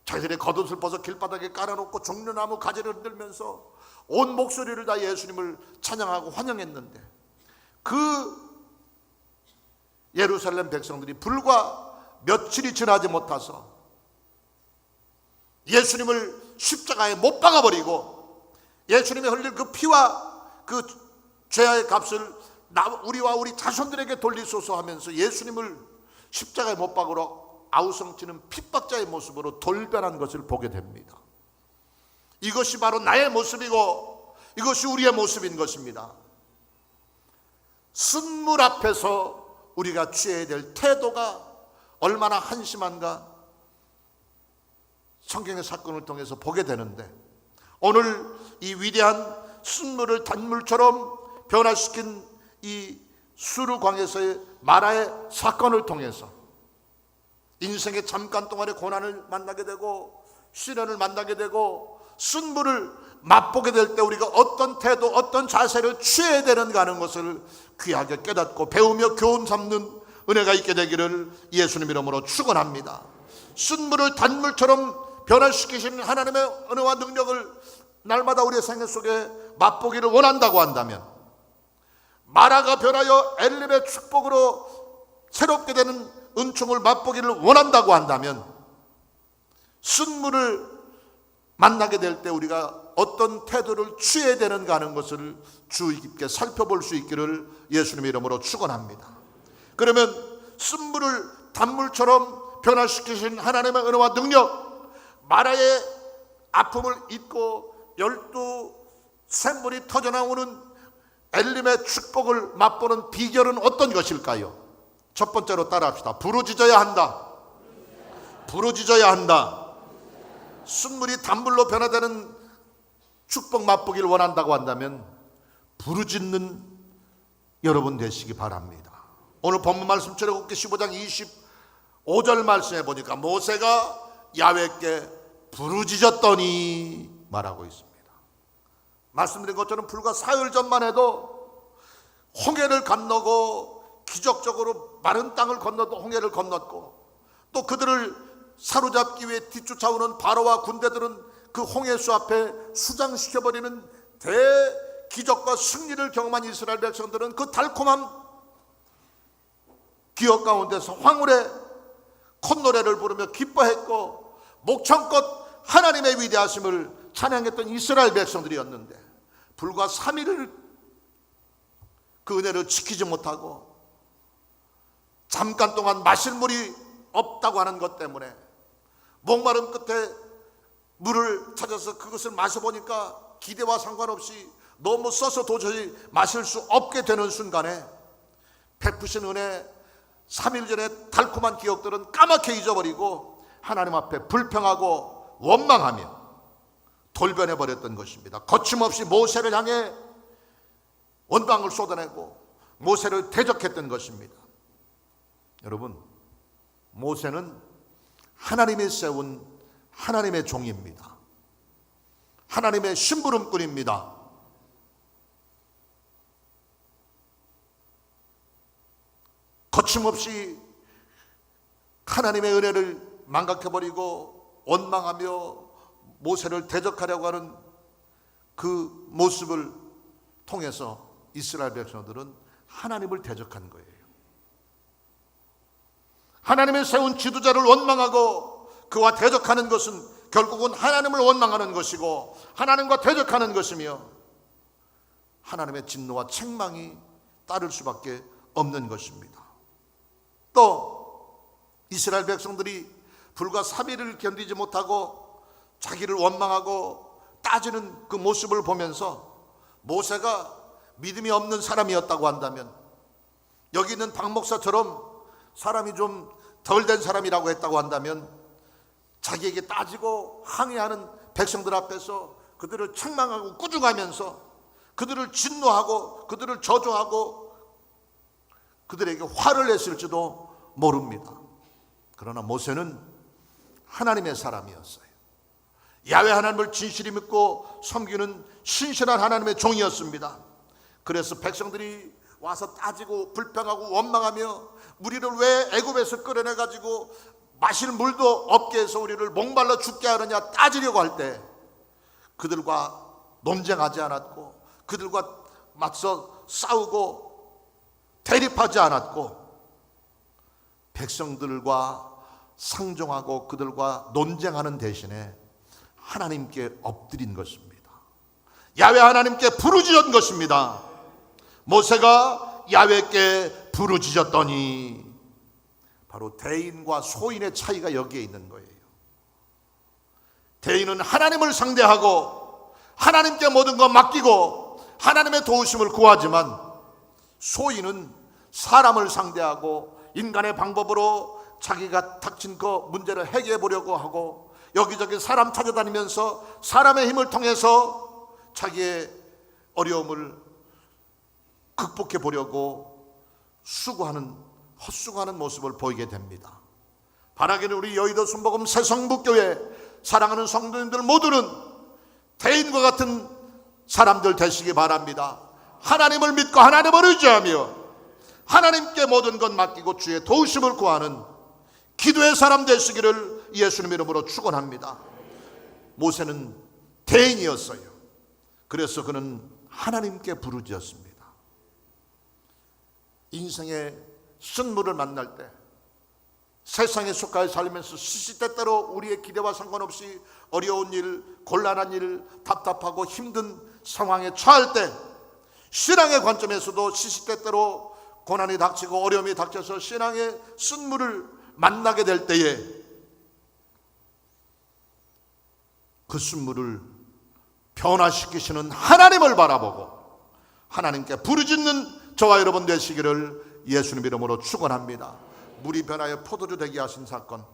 자기들의 겉옷을 벗어 길바닥에 깔아놓고 종려나무 가지를 흔들면서 온 목소리를 다 예수님을 찬양하고 환영했는데, 그 예루살렘 백성들이 불과 며칠이 지나지 못해서 예수님을 십자가에 못 박아버리고 예수님이 흘릴 그 피와 그 죄의 값을 우리와 우리 자손들에게 돌리소서 하면서 예수님을 십자가에 못 박으러 아우성치는 핍박자의 모습으로 돌변한 것을 보게 됩니다. 이것이 바로 나의 모습이고 이것이 우리의 모습인 것입니다. 쓴물 앞에서 우리가 취해야 될 태도가 얼마나 한심한가 성경의 사건을 통해서 보게 되는데, 오늘 이 위대한 쓴물을 단물처럼 변화시킨 이 수르광에서의 마라의 사건을 통해서 인생의 잠깐 동안의 고난을 만나게 되고 시련을 만나게 되고 쓴물을 맛보게 될 때 우리가 어떤 태도, 어떤 자세를 취해야 되는가 하는 것을 귀하게 깨닫고 배우며 교훈 삼는 은혜가 있게 되기를 예수님 이름으로 축원합니다. 쓴물을 단물처럼 변화시키시는 하나님의 은혜와 능력을 날마다 우리의 생애 속에 맛보기를 원한다고 한다면, 마라가 변하여 엘림의 축복으로 새롭게 되는 은총을 맛보기를 원한다고 한다면, 쓴물을 만나게 될 때 우리가 어떤 태도를 취해야 되는가 하는 것을 주의 깊게 살펴볼 수 있기를 예수님의 이름으로 축원합니다. 그러면 쓴물을 단물처럼 변화시키신 하나님의 은혜와 능력, 마라의 아픔을 잊고 12 샘물이 터져나오는 엘림의 축복을 맛보는 비결은 어떤 것일까요? 첫 번째로 따라합시다. 부르짖어야 한다. 부르짖어야 한다. 쓴물이 단물로 변화되는 축복 맛보기를 원한다고 한다면 부르짖는 여러분 되시기 바랍니다. 오늘 본문 말씀 출애굽기 15장 25절 말씀에 보니까 모세가 야훼께 부르짖었더니 말하고 있습니다. 말씀드린 것처럼 불과 사흘 전만 해도 홍해를 건너고 기적적으로 마른 땅을 건너도 홍해를 건넜고, 또 그들을 사로잡기 위해 뒤쫓아오는 바로와 군대들은 그 홍해수 앞에 수장시켜버리는 대기적과 승리를 경험한 이스라엘 백성들은 그 달콤한 기억 가운데서 황홀의 콧노래를 부르며 기뻐했고 목청껏 하나님의 위대하심을 찬양했던 이스라엘 백성들이었는데, 불과 3일을 그 은혜를 지키지 못하고 잠깐 동안 마실 물이 없다고 하는 것 때문에 목마름 끝에 물을 찾아서 그것을 마셔보니까 기대와 상관없이 너무 써서 도저히 마실 수 없게 되는 순간에 베푸신 은혜, 3일 전에 달콤한 기억들은 까맣게 잊어버리고 하나님 앞에 불평하고 원망하며 돌변해버렸던 것입니다. 거침없이 모세를 향해 원망을 쏟아내고 모세를 대적했던 것입니다. 여러분, 모세는 하나님이 세운 하나님의 종입니다. 하나님의 심부름꾼입니다. 거침없이 하나님의 은혜를 망각해버리고 원망하며 모세를 대적하려고 하는 그 모습을 통해서 이스라엘 백성들은 하나님을 대적한 거예요. 하나님의 세운 지도자를 원망하고 그와 대적하는 것은 결국은 하나님을 원망하는 것이고 하나님과 대적하는 것이며 하나님의 진노와 책망이 따를 수밖에 없는 것입니다. 또 이스라엘 백성들이 불과 3일을 견디지 못하고 자기를 원망하고 따지는 그 모습을 보면서 모세가 믿음이 없는 사람이었다고 한다면, 여기 있는 박 목사처럼 사람이 좀 덜 된 사람이라고 했다고 한다면, 자기에게 따지고 항의하는 백성들 앞에서 그들을 책망하고 꾸중하면서 그들을 진노하고 그들을 저주하고 그들에게 화를 냈을지도 모릅니다. 그러나 모세는 하나님의 사람이었어요. 야훼 하나님을 진실히 믿고 섬기는 신실한 하나님의 종이었습니다. 그래서 백성들이 와서 따지고 불평하고 원망하며 우리를 왜 애굽에서 끌어내가지고 마실 물도 없게 해서 우리를 목말라 죽게 하느냐 따지려고 할 때 그들과 논쟁하지 않았고 그들과 맞서 싸우고 대립하지 않았고 백성들과 상종하고 그들과 논쟁하는 대신에 하나님께 엎드린 것입니다. 야훼 하나님께 부르짖은 것입니다. 모세가 야훼께 부르짖었더니, 바로 대인과 소인의 차이가 여기에 있는 거예요. 대인은 하나님을 상대하고 하나님께 모든 것 맡기고 하나님의 도우심을 구하지만, 소인은 사람을 상대하고 인간의 방법으로 자기가 닥친 그 문제를 해결해 보려고 하고 여기저기 사람 찾아다니면서 사람의 힘을 통해서 자기의 어려움을 극복해 보려고 헛수고하는 모습을 보이게 됩니다. 바라기는 우리 여의도 순복음 새성북교회 사랑하는 성도님들 모두는 대인과 같은 사람들 되시기 바랍니다. 하나님을 믿고 하나님을 의지하며 하나님께 모든 것 맡기고 주의 도우심을 구하는 기도의 사람 되시기를 예수님 이름으로 축원합니다. 모세는 대인이었어요. 그래서 그는 하나님께 부르짖었습니다. 인생의 쓴물을 만날 때, 세상에 속하여 살면서 시시때때로 우리의 기대와 상관없이 어려운 일, 곤란한 일, 답답하고 힘든 상황에 처할 때, 신앙의 관점에서도 시시때때로 고난이 닥치고 어려움이 닥쳐서 신앙의 쓴물을 만나게 될 때에 그 쓴물을 변화시키시는 하나님을 바라보고 하나님께 부르짖는 저와 여러분 되시기를 예수님 이름으로 축원합니다. 물이 변하여 포도주 되게 하신 사건,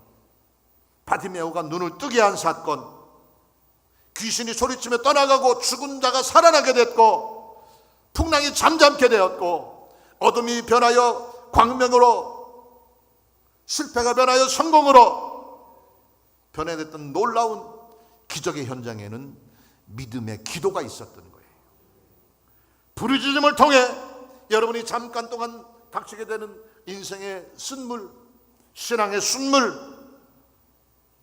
바디메오가 눈을 뜨게 한 사건, 귀신이 소리치며 떠나가고 죽은 자가 살아나게 됐고 풍랑이 잠잠게 되었고 어둠이 변하여 광명으로, 실패가 변하여 성공으로 변해됐던 놀라운 기적의 현장에는 믿음의 기도가 있었던 거예요. 부르짖음을 통해 여러분이 잠깐 동안 닥치게 되는 인생의 쓴물, 신앙의 순물,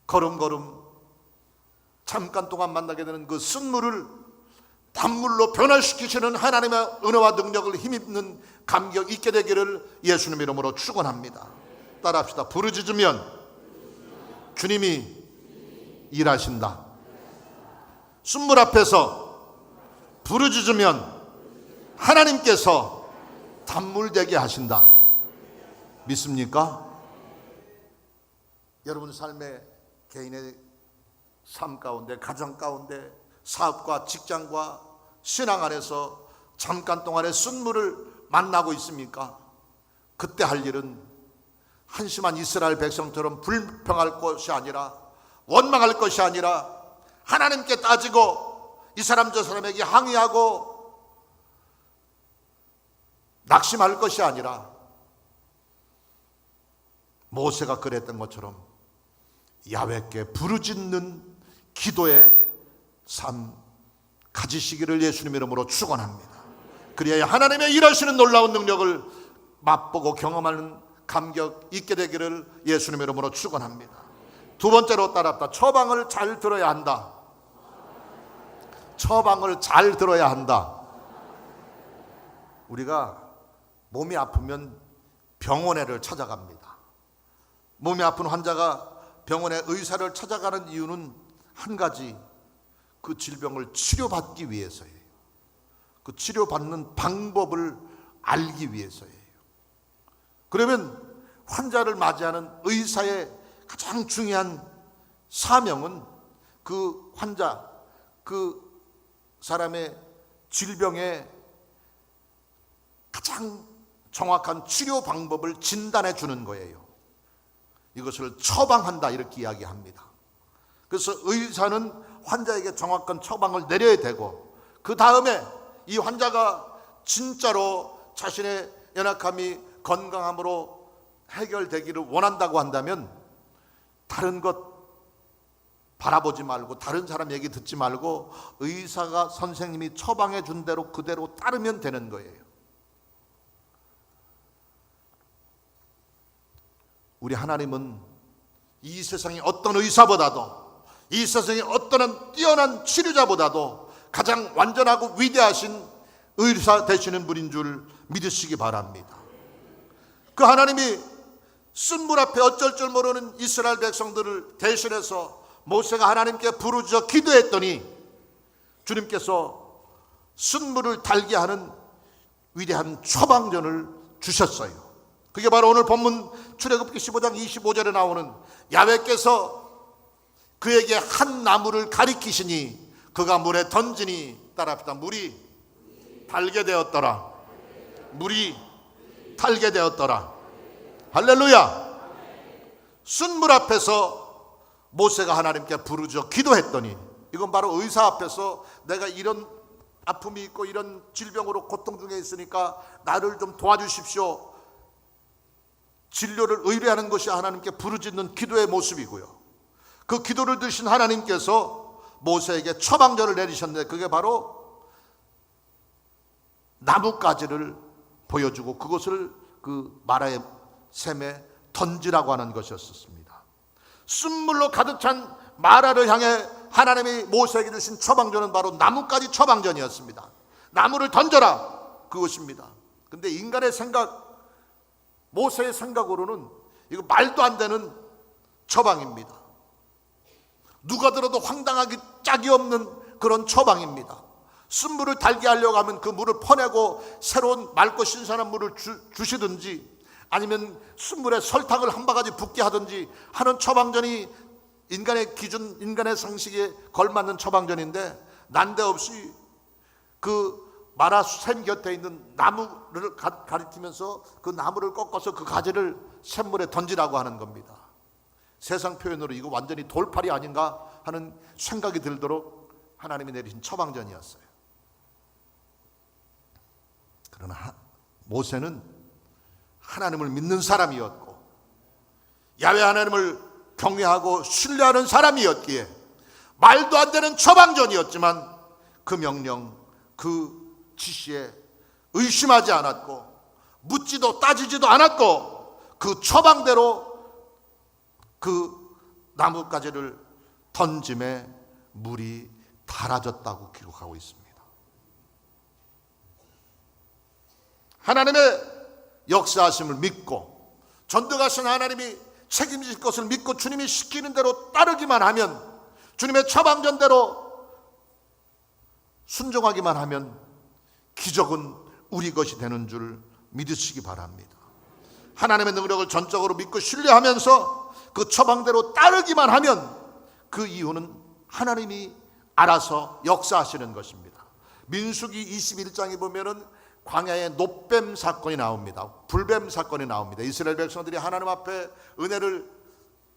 걸음걸음 잠깐 동안 만나게 되는 그 쓴물을 단물로 변화시키시는 하나님의 은혜와 능력을 힘입는 감격 있게 되기를 예수님 이름으로 축원합니다. 따라합시다. 부르짖으면 주님이 일하신다. 순물 앞에서 부르짖으면 하나님께서 단물 되게 하신다. 믿습니까? 여러분 삶의 개인의 삶 가운데, 가정 가운데, 사업과 직장과 신앙 안에서 잠깐 동안의 쓴물을 만나고 있습니까? 그때 할 일은 한심한 이스라엘 백성처럼 불평할 것이 아니라, 원망할 것이 아니라 하나님께 따지고 이 사람 저 사람에게 항의하고 낙심할 것이 아니라 모세가 그랬던 것처럼 야훼께 부르짖는 기도의 삶 가지시기를 예수님 이름으로 축원합니다. 그리하여 하나님의 일하시는 놀라운 능력을 맛보고 경험하는 감격 있게 되기를 예수님 이름으로 축원합니다. 두 번째로 따랐다. 처방을 잘 들어야 한다. 처방을 잘 들어야 한다. 우리가 몸이 아프면 병원에를 찾아갑니다. 몸이 아픈 환자가 병원에 의사를 찾아가는 이유는 한 가지, 그 질병을 치료받기 위해서예요. 그 치료받는 방법을 알기 위해서예요. 그러면 환자를 맞이하는 의사의 가장 중요한 사명은 그 환자, 그 사람의 질병의 가장 정확한 치료 방법을 진단해 주는 거예요. 이것을 처방한다 이렇게 이야기합니다. 그래서 의사는 환자에게 정확한 처방을 내려야 되고, 그 다음에 이 환자가 진짜로 자신의 연약함이 건강함으로 해결되기를 원한다고 한다면 다른 것 바라보지 말고, 다른 사람 얘기 듣지 말고 의사가, 선생님이 처방해 준 대로 그대로 따르면 되는 거예요. 우리 하나님은 이 세상의 어떤 의사보다도, 이 세상의 어떤 뛰어난 치료자보다도 가장 완전하고 위대하신 의사 되시는 분인 줄 믿으시기 바랍니다. 그 하나님이 쓴물 앞에 어쩔 줄 모르는 이스라엘 백성들을 대신해서 모세가 하나님께 부르짖어 기도했더니 주님께서 쓴물을 달게 하는 위대한 처방전을 주셨어요. 그게 바로 오늘 본문 출애굽기 15장 25절에 나오는 야훼께서 그에게 한 나무를 가리키시니 그가 물에 던지니, 따라합시다, 물이 달게 되었더라. 물이 달게 되었더라. 할렐루야. 쓴물 앞에서 모세가 하나님께 부르짖어 기도했더니, 이건 바로 의사 앞에서 내가 이런 아픔이 있고 이런 질병으로 고통 중에 있으니까 나를 좀 도와주십시오, 진료를 의뢰하는 것이 하나님께 부르짖는 기도의 모습이고요. 그 기도를 들으신 하나님께서 모세에게 처방전을 내리셨는데 그게 바로 나뭇가지를 보여주고 그것을 그 마라의 샘에 던지라고 하는 것이었습니다. 쓴물로 가득 찬 마라를 향해 하나님이 모세에게 주신 처방전은 바로 나뭇가지 처방전이었습니다. 나무를 던져라, 그것입니다. 근데 인간의 생각, 모세의 생각으로는 이거 말도 안 되는 처방입니다. 누가 들어도 황당하기 짝이 없는 그런 처방입니다. 쓴물을 달게 하려고 하면 그 물을 퍼내고 새로운 맑고 신선한 물을 주시든지, 아니면 쓴물에 설탕을 한 바가지 붓게 하든지 하는 처방전이 인간의 기준, 인간의 상식에 걸맞는 처방전인데, 난데없이 그 마라샘 곁에 있는 나무를 가리키면서 그 나무를 꺾어서 그 가지를 샘물에 던지라고 하는 겁니다. 세상 표현으로 이거 완전히 돌팔이 아닌가 하는 생각이 들도록 하나님이 내리신 처방전이었어요. 그러나 모세는 하나님을 믿는 사람이었고 야훼 하나님을 경외하고 신뢰하는 사람이었기에 말도 안 되는 처방전이었지만 그 명령, 그 지시에 의심하지 않았고 묻지도 따지지도 않았고 그 처방대로 그 나뭇가지를 던짐에 물이 달아졌다고 기록하고 있습니다. 하나님의 역사하심을 믿고 전능하신 하나님이 책임질 것을 믿고 주님이 시키는 대로 따르기만 하면, 주님의 처방전대로 순종하기만 하면 기적은 우리 것이 되는 줄 믿으시기 바랍니다. 하나님의 능력을 전적으로 믿고 신뢰하면서 그 처방대로 따르기만 하면 그 이유는 하나님이 알아서 역사하시는 것입니다. 민수기 21장에 보면은 광야에 놋뱀 사건이 나옵니다. 불뱀 사건이 나옵니다. 이스라엘 백성들이 하나님 앞에 은혜를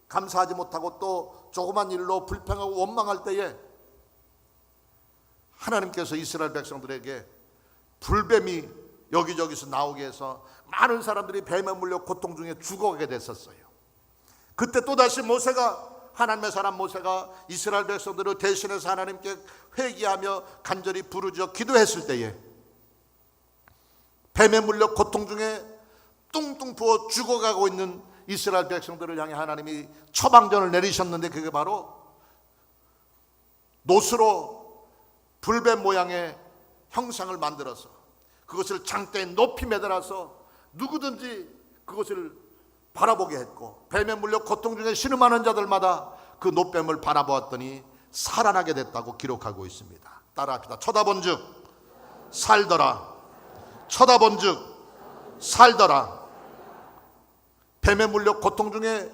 감사하지 못하고 또 조그만 일로 불평하고 원망할 때에 하나님께서 이스라엘 백성들에게 불뱀이 여기저기서 나오게 해서 많은 사람들이 뱀에 물려 고통 중에 죽어가게 됐었어요. 그때 또다시 모세가, 하나님의 사람 모세가 이스라엘 백성들을 대신해서 하나님께 회개하며 간절히 부르짖어 기도했을 때에 뱀에 물려 고통 중에 뚱뚱 부어 죽어가고 있는 이스라엘 백성들을 향해 하나님이 처방전을 내리셨는데 그게 바로 놋으로 불뱀 모양의 형상을 만들어서 그것을 장대에 높이 매달아서 누구든지 그것을 바라보게 했고 뱀에 물려 고통 중에 신음하는 자들마다 그 노뱀을 바라보았더니 살아나게 됐다고 기록하고 있습니다. 따라합시다. 쳐다본즉 살더라. 쳐다본즉 살더라. 뱀에 물려 고통 중에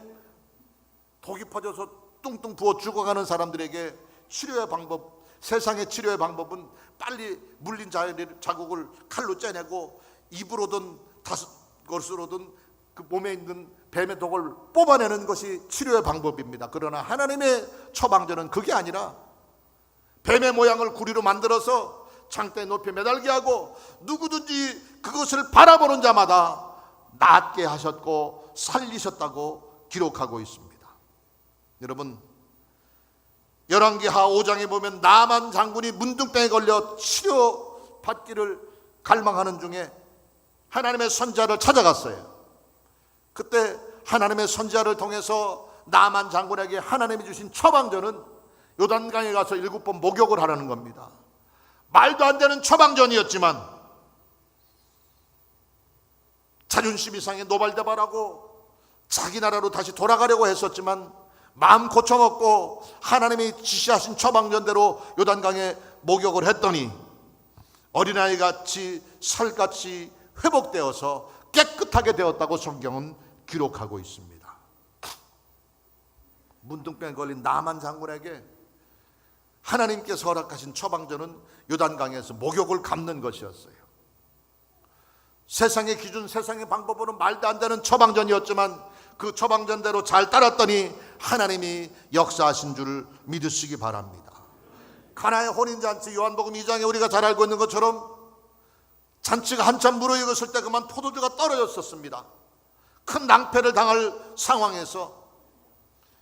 독이 퍼져서 뚱뚱 부어 죽어가는 사람들에게 치료의 방법, 세상의 치료의 방법은 빨리 물린 자국을 칼로 째내고 입으로든 다섯 것으로든 그 몸에 있는 뱀의 독을 뽑아내는 것이 치료의 방법입니다. 그러나 하나님의 처방전은 그게 아니라 뱀의 모양을 구리로 만들어서 창대에 높이 매달게 하고 누구든지 그것을 바라보는 자마다 낫게 하셨고 살리셨다고 기록하고 있습니다. 여러분, 열왕기하 5장에 보면 나만 장군이 문둥병에 걸려 치료받기를 갈망하는 중에 하나님의 선지자를 찾아갔어요. 그때 하나님의 선지자를 통해서 나만 장군에게 하나님이 주신 처방전은 요단강에 가서 7번 목욕을 하라는 겁니다. 말도 안 되는 처방전이었지만 자존심 이상의 노발대발하고 자기 나라로 다시 돌아가려고 했었지만 마음 고쳐먹고 하나님이 지시하신 처방전대로 요단강에 목욕을 했더니 어린아이같이 살같이 회복되어서 깨끗하게 되었다고 성경은 기록하고 있습니다. 문둥병에 걸린 나만 장군에게 하나님께서 허락하신 처방전은 요단강에서 목욕을 감는 것이었어요. 세상의 기준, 세상의 방법으로는 말도 안 되는 처방전이었지만 그 처방전대로 잘 따랐더니 하나님이 역사하신 줄 믿으시기 바랍니다. 가나의 혼인잔치 요한복음 2장에 우리가 잘 알고 있는 것처럼 잔치가 한참 무르익었을 때 그만 포도주가 떨어졌었습니다. 큰 낭패를 당할 상황에서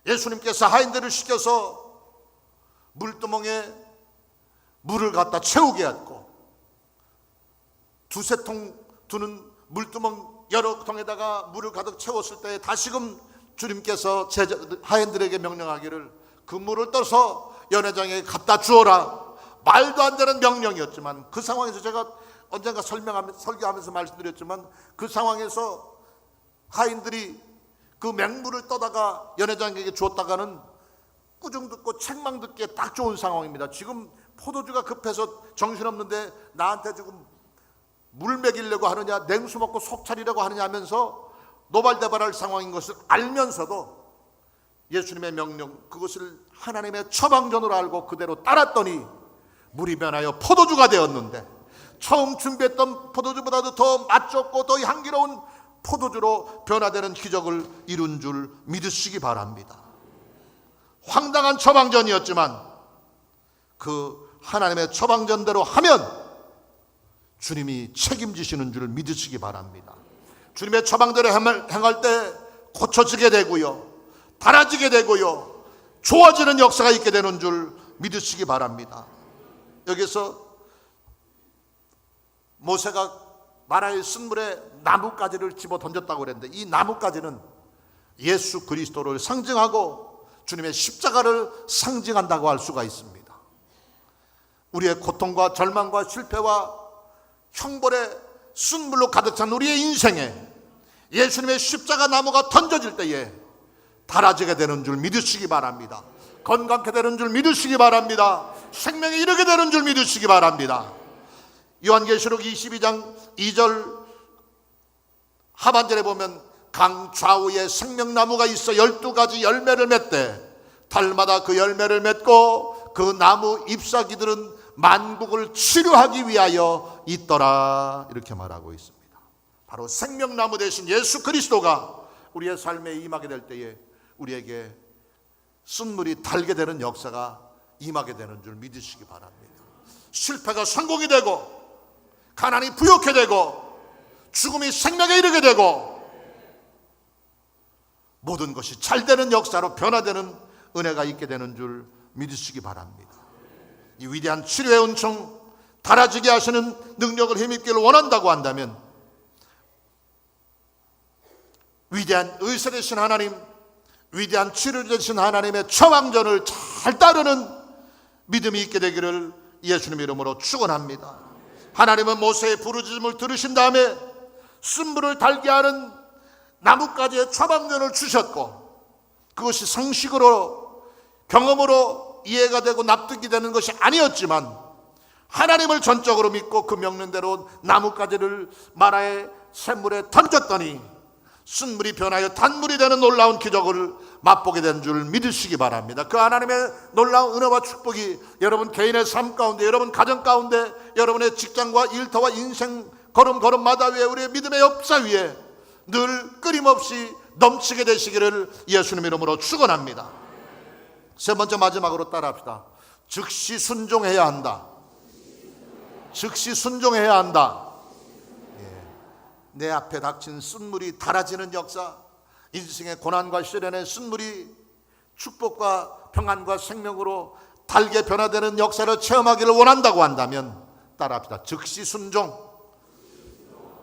예수님께서 하인들을 시켜서 물두멍에 물을 갖다 채우게 했고 두세 통 두는 물두멍 여러 통에다가 물을 가득 채웠을 때 다시금 주님께서 하인들에게 명령하기를 그 물을 떠서 연회장에 갖다 주어라. 말도 안 되는 명령이었지만 그 상황에서 제가 언젠가 설교하면서 말씀드렸지만 그 상황에서 하인들이 그 맹물을 떠다가 연회장에게 주었다가는 꾸중 듣고 책망 듣기에 딱 좋은 상황입니다. 지금 포도주가 급해서 정신없는데 나한테 지금 물 먹이려고 하느냐, 냉수 먹고 속 차리려고 하느냐 하면서 노발대발할 상황인 것을 알면서도 예수님의 명령, 그것을 하나님의 처방전으로 알고 그대로 따랐더니 물이 변하여 포도주가 되었는데 처음 준비했던 포도주보다도 더 맛 좋고 더 향기로운 포도주로 변화되는 기적을 이룬 줄 믿으시기 바랍니다. 황당한 처방전이었지만 그 하나님의 처방전대로 하면 주님이 책임지시는 줄 믿으시기 바랍니다. 주님의 처방대로 행할 때 고쳐지게 되고요, 달아지게 되고요, 좋아지는 역사가 있게 되는 줄 믿으시기 바랍니다. 여기서 모세가 마라의 쓴물에 나뭇가지를 집어 던졌다고 그랬는데 이 나뭇가지는 예수 그리스도를 상징하고 주님의 십자가를 상징한다고 할 수가 있습니다. 우리의 고통과 절망과 실패와 형벌의 쓴물로 가득 찬 우리의 인생에 예수님의 십자가 나무가 던져질 때에 달아지게 되는 줄 믿으시기 바랍니다. 건강케 되는 줄 믿으시기 바랍니다. 생명에 이르게 되는 줄 믿으시기 바랍니다. 요한계시록 22장 2절 하반절에 보면 강 좌우에 생명나무가 있어 12가지 열매를 맺되 달마다 그 열매를 맺고 그 나무 잎사귀들은 만국을 치료하기 위하여 있더라. 이렇게 말하고 있습니다. 바로 생명나무 대신 예수 그리스도가 우리의 삶에 임하게 될 때에 우리에게 쓴물이 달게 되는 역사가 임하게 되는 줄 믿으시기 바랍니다. 실패가 성공이 되고 가난이 부욕해 되고 죽음이 생명에 이르게 되고 모든 것이 잘 되는 역사로 변화되는 은혜가 있게 되는 줄 믿으시기 바랍니다. 이 위대한 치료의 은총, 달아지게 하시는 능력을 힘입기를 원한다고 한다면 위대한 의사 되신 하나님, 위대한 치료 되신 하나님의 처방전을 잘 따르는 믿음이 있게 되기를 예수님 이름으로 축원합니다. 하나님은 모세의 부르짖음을 들으신 다음에 쓴물을 달게 하는 나뭇가지에 처방전을 주셨고 그것이 상식으로 경험으로 이해가 되고 납득이 되는 것이 아니었지만 하나님을 전적으로 믿고 그 명령대로 나뭇가지를 마라의 샘물에 던졌더니 쓴물이 변하여 단물이 되는 놀라운 기적을 맛보게 된 줄 믿으시기 바랍니다. 그 하나님의 놀라운 은혜와 축복이 여러분 개인의 삶 가운데, 여러분 가정 가운데, 여러분의 직장과 일터와 인생 걸음걸음마다 위에 우리의 믿음의 역사 위에 늘 끊임없이 넘치게 되시기를 예수님 이름으로 축원합니다. 세 번째 마지막으로 따라합시다. 즉시 순종해야 한다. 즉시 순종해야 한다. 내 앞에 닥친 쓴물이 달아지는 역사, 인생의 고난과 시련의 쓴물이 축복과 평안과 생명으로 달게 변화되는 역사를 체험하기를 원한다고 한다면 따라합시다. 즉시 순종.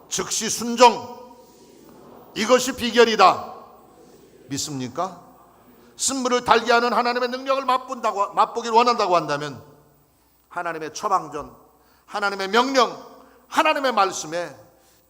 즉시 순종. 이것이 비결이다. 믿습니까? 쓴물을 달게 하는 하나님의 능력을 맛보기를 원한다고 한다면 하나님의 처방전, 하나님의 명령, 하나님의 말씀에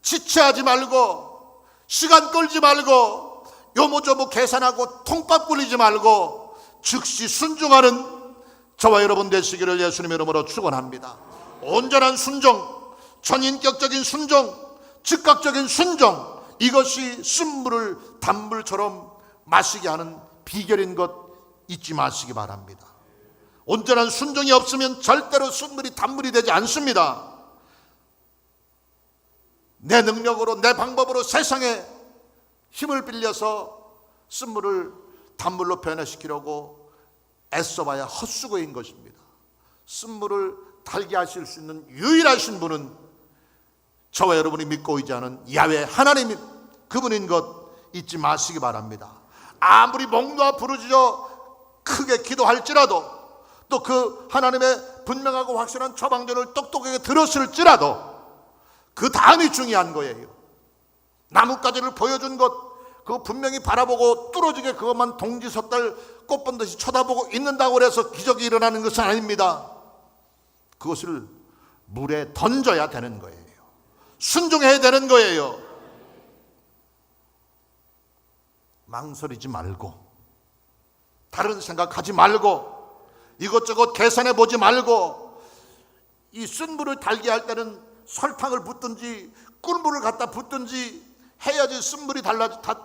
지체하지 말고 시간 끌지 말고 요모조모 계산하고 통밥 굴리지 말고 즉시 순종하는 저와 여러분 되시기를 예수님의 이름으로 축원합니다. 온전한 순종, 전인격적인 순종, 즉각적인 순종, 이것이 쓴물을 단물처럼 마시게 하는 비결인 것 잊지 마시기 바랍니다. 온전한 순종이 없으면 절대로 쓴물이 단물이 되지 않습니다. 내 능력으로 내 방법으로 세상에 힘을 빌려서 쓴물을 단물로 변화시키려고 애써봐야 헛수고인 것입니다. 쓴물을 달게 하실 수 있는 유일하신 분은 저와 여러분이 믿고 의지하는 야훼 하나님, 그분인 것 잊지 마시기 바랍니다. 아무리 목놓아 부르짖어 크게 기도할지라도 또 그 하나님의 분명하고 확실한 처방전을 똑똑하게 들었을지라도 그 다음이 중요한 거예요. 나뭇가지를 보여준 것, 그거 분명히 바라보고 뚫어지게 그것만 동지섣달 꽃본 듯이 쳐다보고 있는다고 해서 기적이 일어나는 것은 아닙니다. 그것을 물에 던져야 되는 거예요. 순종해야 되는 거예요. 망설이지 말고, 다른 생각하지 말고, 이것저것 계산해 보지 말고, 이 쓴물을 달게 할 때는 설탕을 붓든지 꿀물을 갖다 붓든지 해야지 쓴물이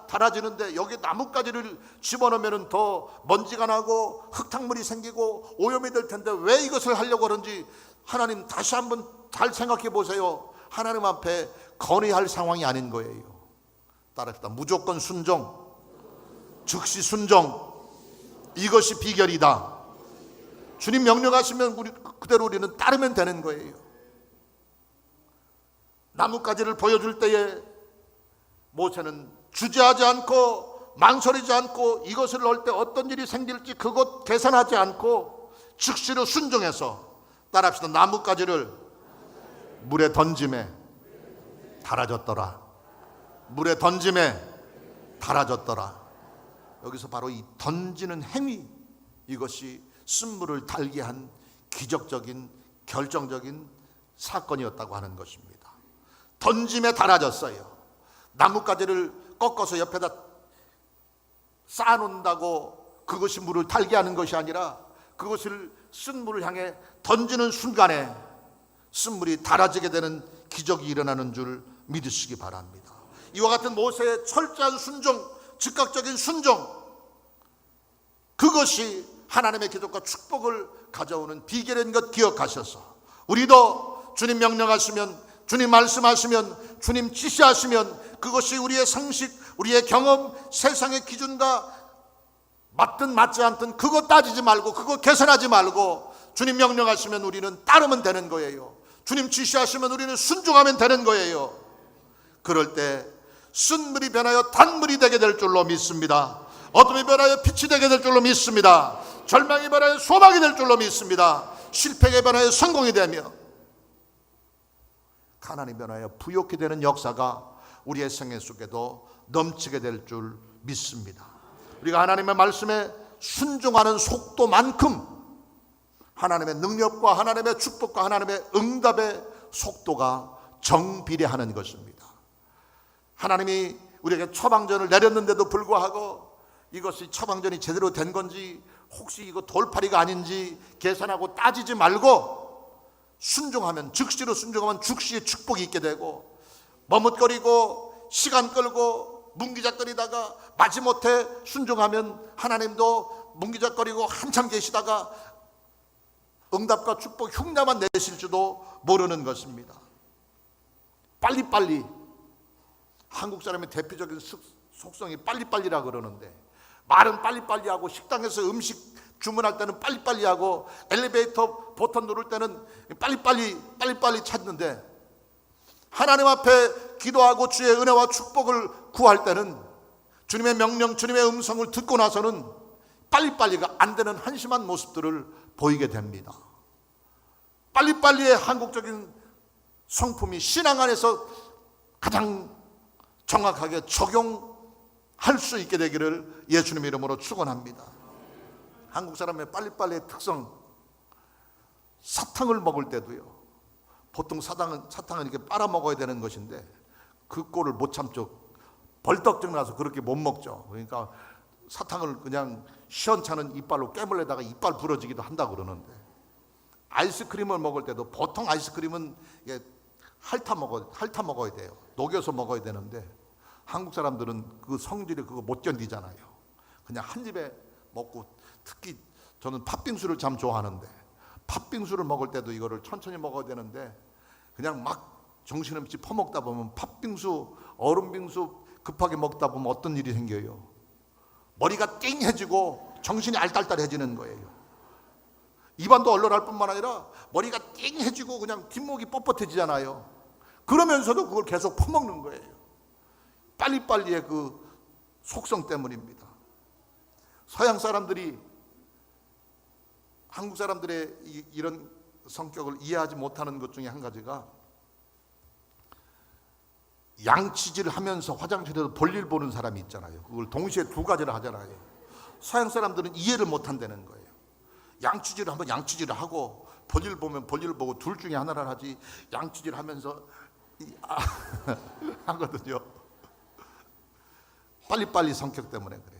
달아지는데 여기 나뭇가지를 집어넣으면 더 먼지가 나고 흙탕물이 생기고 오염이 될 텐데 왜 이것을 하려고 하는지 하나님 다시 한번 잘 생각해 보세요. 하나님 앞에 건의할 상황이 아닌 거예요. 따라합시다. 무조건 순종, 즉시 순종, 이것이 비결이다. 주님 명령하시면 그대로 우리는 따르면 되는 거예요. 나뭇가지를 보여줄 때에 모세는 주저하지 않고 망설이지 않고 이것을 넣을 때 어떤 일이 생길지 그것 계산하지 않고 즉시로 순종해서 따라합시다. 나뭇가지를 물에 던짐에 달아졌더라. 물에 던짐에 달아졌더라. 여기서 바로 이 던지는 행위, 이것이 쓴물을 달게 한 기적적인 결정적인 사건이었다고 하는 것입니다. 던짐에 달아졌어요. 나뭇가지를 꺾어서 옆에다 쌓아놓는다고 그것이 물을 달게 하는 것이 아니라 그것을 쓴물을 향해 던지는 순간에 쓴물이 달아지게 되는 기적이 일어나는 줄 믿으시기 바랍니다. 이와 같은 모세의 철저한 순종, 즉각적인 순종, 그것이 하나님의 기적과 축복을 가져오는 비결인 것 기억하셔서 우리도 주님 명령하시면, 주님 말씀하시면, 주님 지시하시면 그것이 우리의 상식, 우리의 경험, 세상의 기준과 맞든 맞지 않든 그거 따지지 말고 그거 계산하지 말고 주님 명령하시면 우리는 따르면 되는 거예요. 주님 지시하시면 우리는 순종하면 되는 거예요. 그럴 때 쓴물이 변하여 단물이 되게 될 줄로 믿습니다. 어둠이 변하여 빛이 되게 될 줄로 믿습니다. 절망이 변하여 소망이 될 줄로 믿습니다. 실패가 변하여 성공이 되며 가난이 변하여 부욕이 되는 역사가 우리의 생애 속에도 넘치게 될 줄 믿습니다. 우리가 하나님의 말씀에 순종하는 속도만큼 하나님의 능력과 하나님의 축복과 하나님의 응답의 속도가 정비례하는 것입니다. 하나님이 우리에게 처방전을 내렸는데도 불구하고 이것이 처방전이 제대로 된 건지 혹시 이거 돌팔이가 아닌지 계산하고 따지지 말고 순종하면, 즉시로 순종하면 즉시의 축복이 있게 되고, 머뭇거리고 시간 끌고 문기작거리다가 마지못해 순종하면 하나님도 문기작거리고 한참 계시다가 응답과 축복 흉내만 내실지도 모르는 것입니다. 빨리빨리, 한국 사람의 대표적인 속성이 빨리빨리라 그러는데, 말은 빨리빨리 하고, 식당에서 음식 주문할 때는 빨리빨리 하고, 엘리베이터 버튼 누를 때는 빨리빨리 찾는데, 하나님 앞에 기도하고 주의 은혜와 축복을 구할 때는 주님의 명령, 주님의 음성을 듣고 나서는 빨리빨리가 안 되는 한심한 모습들을 보이게 됩니다. 빨리빨리의 한국적인 성품이 신앙 안에서 가장 정확하게 적용할 수 있게 되기를 예수님의 이름으로 축원합니다. 한국 사람의 빨리빨리의 특성, 사탕을 먹을 때도요, 보통 사탕은 이렇게 빨아먹어야 되는 것인데 그 꼴을 못 참죠. 벌떡증 나서 그렇게 못 먹죠. 그러니까 사탕을 그냥 시원찮은 이빨로 깨물려다가 이빨 부러지기도 한다고 그러는데, 아이스크림을 먹을 때도 보통 아이스크림은 핥아 먹어야 돼요. 녹여서 먹어야 되는데 한국 사람들은 그 성질이 그거 못 견디잖아요. 그냥 한 입에 먹고, 특히 저는 팥빙수를 참 좋아하는데 팥빙수를 먹을 때도 이거를 천천히 먹어야 되는데 그냥 막 정신없이 퍼먹다 보면 팥빙수, 얼음빙수 급하게 먹다 보면 어떤 일이 생겨요? 머리가 띵해지고 정신이 알딸딸해지는 거예요. 입안도 얼얼할 뿐만 아니라 머리가 띵해지고 그냥 뒷목이 뻣뻣해지잖아요. 그러면서도 그걸 계속 퍼먹는 거예요. 빨리빨리의 그 속성 때문입니다. 서양 사람들이 한국 사람들의 이런 성격을 이해하지 못하는 것 중에 한 가지가, 양치질 하면서 화장실에서 볼일 보는 사람이 있잖아요. 그걸 동시에 두 가지를 하잖아요. 서양 사람들은 이해를 못한다는 거예요. 양치질을 하면 양치질을 하고, 볼일 보면 볼일 보고, 둘 중에 하나를 하지 양치질 하면서 하거든요. 빨리빨리 성격 때문에 그래요.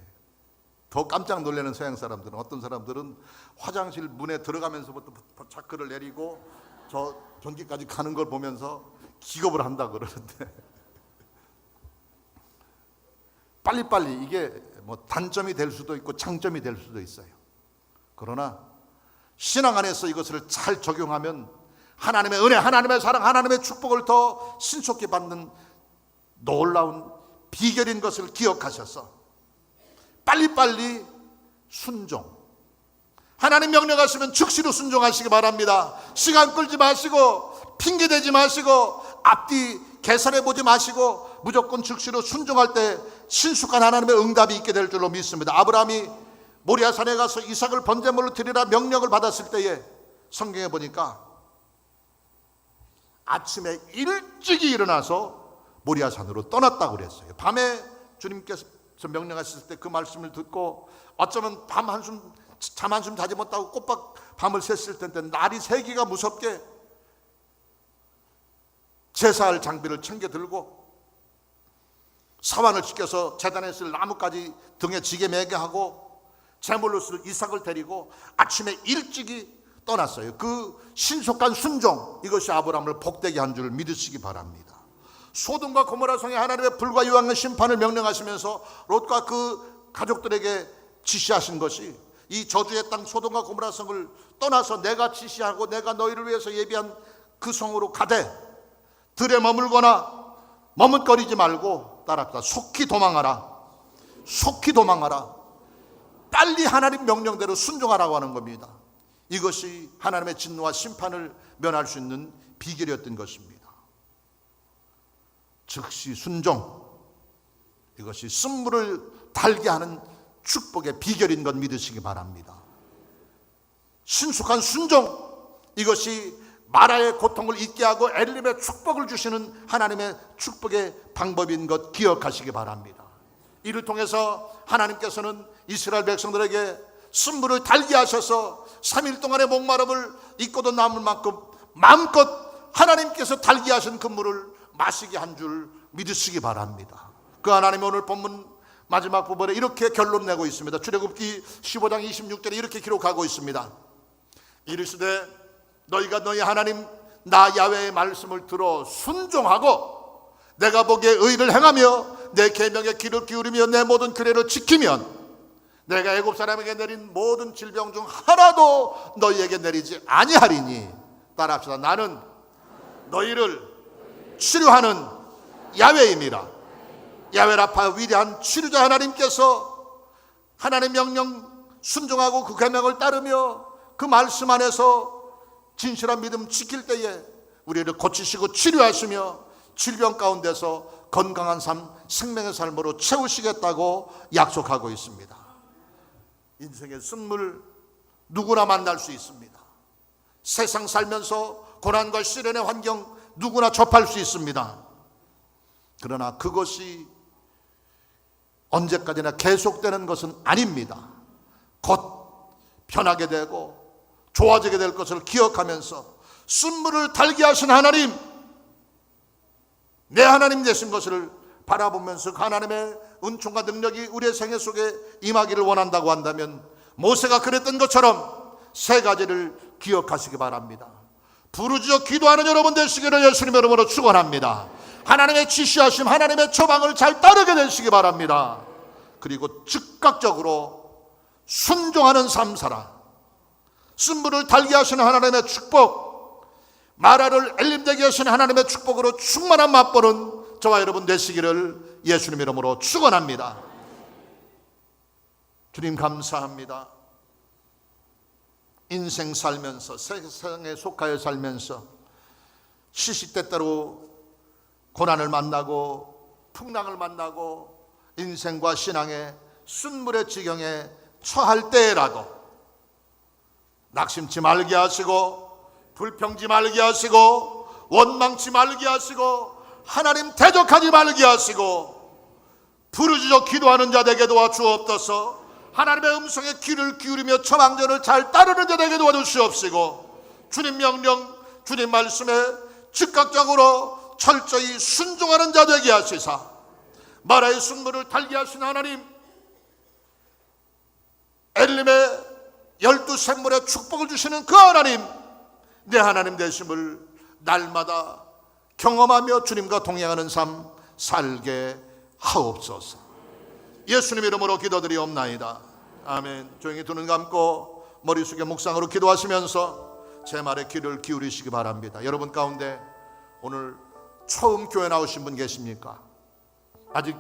더 깜짝 놀라는 서양 사람들은, 어떤 사람들은 화장실 문에 들어가면서부터 자크를 내리고 저 전기까지 가는 걸 보면서 기겁을 한다 그러는데, 빨리빨리 이게 뭐 단점이 될 수도 있고 장점이 될 수도 있어요. 그러나 신앙 안에서 이것을 잘 적용하면 하나님의 은혜, 하나님의 사랑, 하나님의 축복을 더 신속히 받는 놀라운 비결인 것을 기억하셔서 빨리빨리 순종, 하나님 명령하시면 즉시로 순종하시기 바랍니다. 시간 끌지 마시고 핑계대지 마시고 앞뒤 계산해 보지 마시고 무조건 즉시로 순종할 때 신속한 하나님의 응답이 있게 될 줄로 믿습니다. 아브라함이 모리아산에 가서 이삭을 번제물로 드리라 명령을 받았을 때에 성경에 보니까 아침에 일찍이 일어나서 모리아산으로 떠났다고 그랬어요. 밤에 주님께서 명령하셨을 때 그 말씀을 듣고 어쩌면 잠 한숨 자지 못하고 꼬박 밤을 샜을 텐데, 날이 새기가 무섭게 제사할 장비를 챙겨 들고 사환을 시켜서 제단에 쓸 나무까지 등에 지게 매게 하고 제물로 쓸 이삭을 데리고 아침에 일찍이 떠났어요. 그 신속한 순종, 이것이 아브라함을 복되게 한 줄 믿으시기 바랍니다. 소돔과 고모라 성에 하나님의 불과 유황의 심판을 명령하시면서 롯과 그 가족들에게 지시하신 것이, 이 저주의 땅 소돔과 고모라 성을 떠나서 내가 지시하고 내가 너희를 위해서 예비한 그 성으로 가되 들에 머물거나 머뭇거리지 말고 따라합시다. 속히 도망하라. 속히 도망하라. 빨리 하나님 명령대로 순종하라고 하는 겁니다. 이것이 하나님의 진노와 심판을 면할 수 있는 비결이었던 것입니다. 즉시 순종, 이것이 쓴물을 달게 하는 축복의 비결인 것 믿으시기 바랍니다. 신속한 순종, 이것이 마라의 고통을 잊게 하고 엘림의 축복을 주시는 하나님의 축복의 방법인 것 기억하시기 바랍니다. 이를 통해서 하나님께서는 이스라엘 백성들에게 쓴물을 달게 하셔서 3일 동안의 목마름을 잊고도 남을 만큼 마음껏 하나님께서 달게 하신 그 물을 마시게 한 줄 믿으시기 바랍니다. 그 하나님이 오늘 본문 마지막 부분에 이렇게 결론 내고 있습니다. 출애굽기 15장 26절에 이렇게 기록하고 있습니다. 이르시되 너희가 너희 하나님 나 야훼의 말씀을 들어 순종하고 내가 보기에 의를 행하며 내 계명에 귀를 기울이며 내 모든 규례를 지키면 내가 애굽 사람에게 내린 모든 질병 중 하나도 너희에게 내리지 아니하리니. 따라합시다. 나는 너희를 치료하는 야훼임이라. 야훼라파 위대한 치료자 하나님께서 하나님의 명령 순종하고 그 계명을 따르며 그 말씀 안에서 진실한 믿음 지킬 때에 우리를 고치시고 치료하시며 질병 가운데서 건강한 삶, 생명의 삶으로 채우시겠다고 약속하고 있습니다. 인생의 쓴물 누구나 만날 수 있습니다. 세상 살면서 고난과 시련의 환경 누구나 접할 수 있습니다. 그러나 그것이 언제까지나 계속되는 것은 아닙니다. 곧 변하게 되고 좋아지게 될 것을 기억하면서 쓴물을 달게 하신 하나님, 내 하나님 되신 것을 바라보면서 그 하나님의 은총과 능력이 우리의 생애 속에 임하기를 원한다고 한다면 모세가 그랬던 것처럼 세 가지를 기억하시기 바랍니다. 부르짖어 기도하는 여러분 되시기를 예수님의 이름으로 축원합니다. 하나님의 지시하심, 하나님의 처방을 잘 따르게 되시기 바랍니다. 그리고 즉각적으로 순종하는 삶 살아 쓴물을 달게 하시는 하나님의 축복, 마라를 엘림되게 하시는 하나님의 축복으로 충만한 맛보는 저와 여러분 되시기를 예수님 이름으로 축원합니다. 주님 감사합니다. 인생 살면서 세상에 속하여 살면서 시시때때로 고난을 만나고 풍랑을 만나고 인생과 신앙의 쓴물의 지경에 처할 때라도 낙심치 말게 하시고 불평지 말게 하시고 원망치 말게 하시고 하나님 대적하지 말게 하시고 부르짖어 기도하는 자 되게 도와주옵소서. 하나님의 음성에 귀를 기울이며 처방전을 잘 따르는 자 되게 도와주시옵시고 주님 명령 주님 말씀에 즉각적으로 철저히 순종하는 자 되게 하시사 마라의 순물을 달게 하신 하나님, 엘림의 12샘물의 축복을 주시는 그 하나님, 내 하나님 되심을 날마다 경험하며 주님과 동행하는 삶 살게 하옵소서. 예수님 이름으로 기도드리옵나이다. 아멘. 조용히 두 눈 감고 머리 숙여 묵상으로 기도하시면서 제 말에 귀를 기울이시기 바랍니다. 여러분 가운데 오늘 처음 교회 나오신 분 계십니까? 아직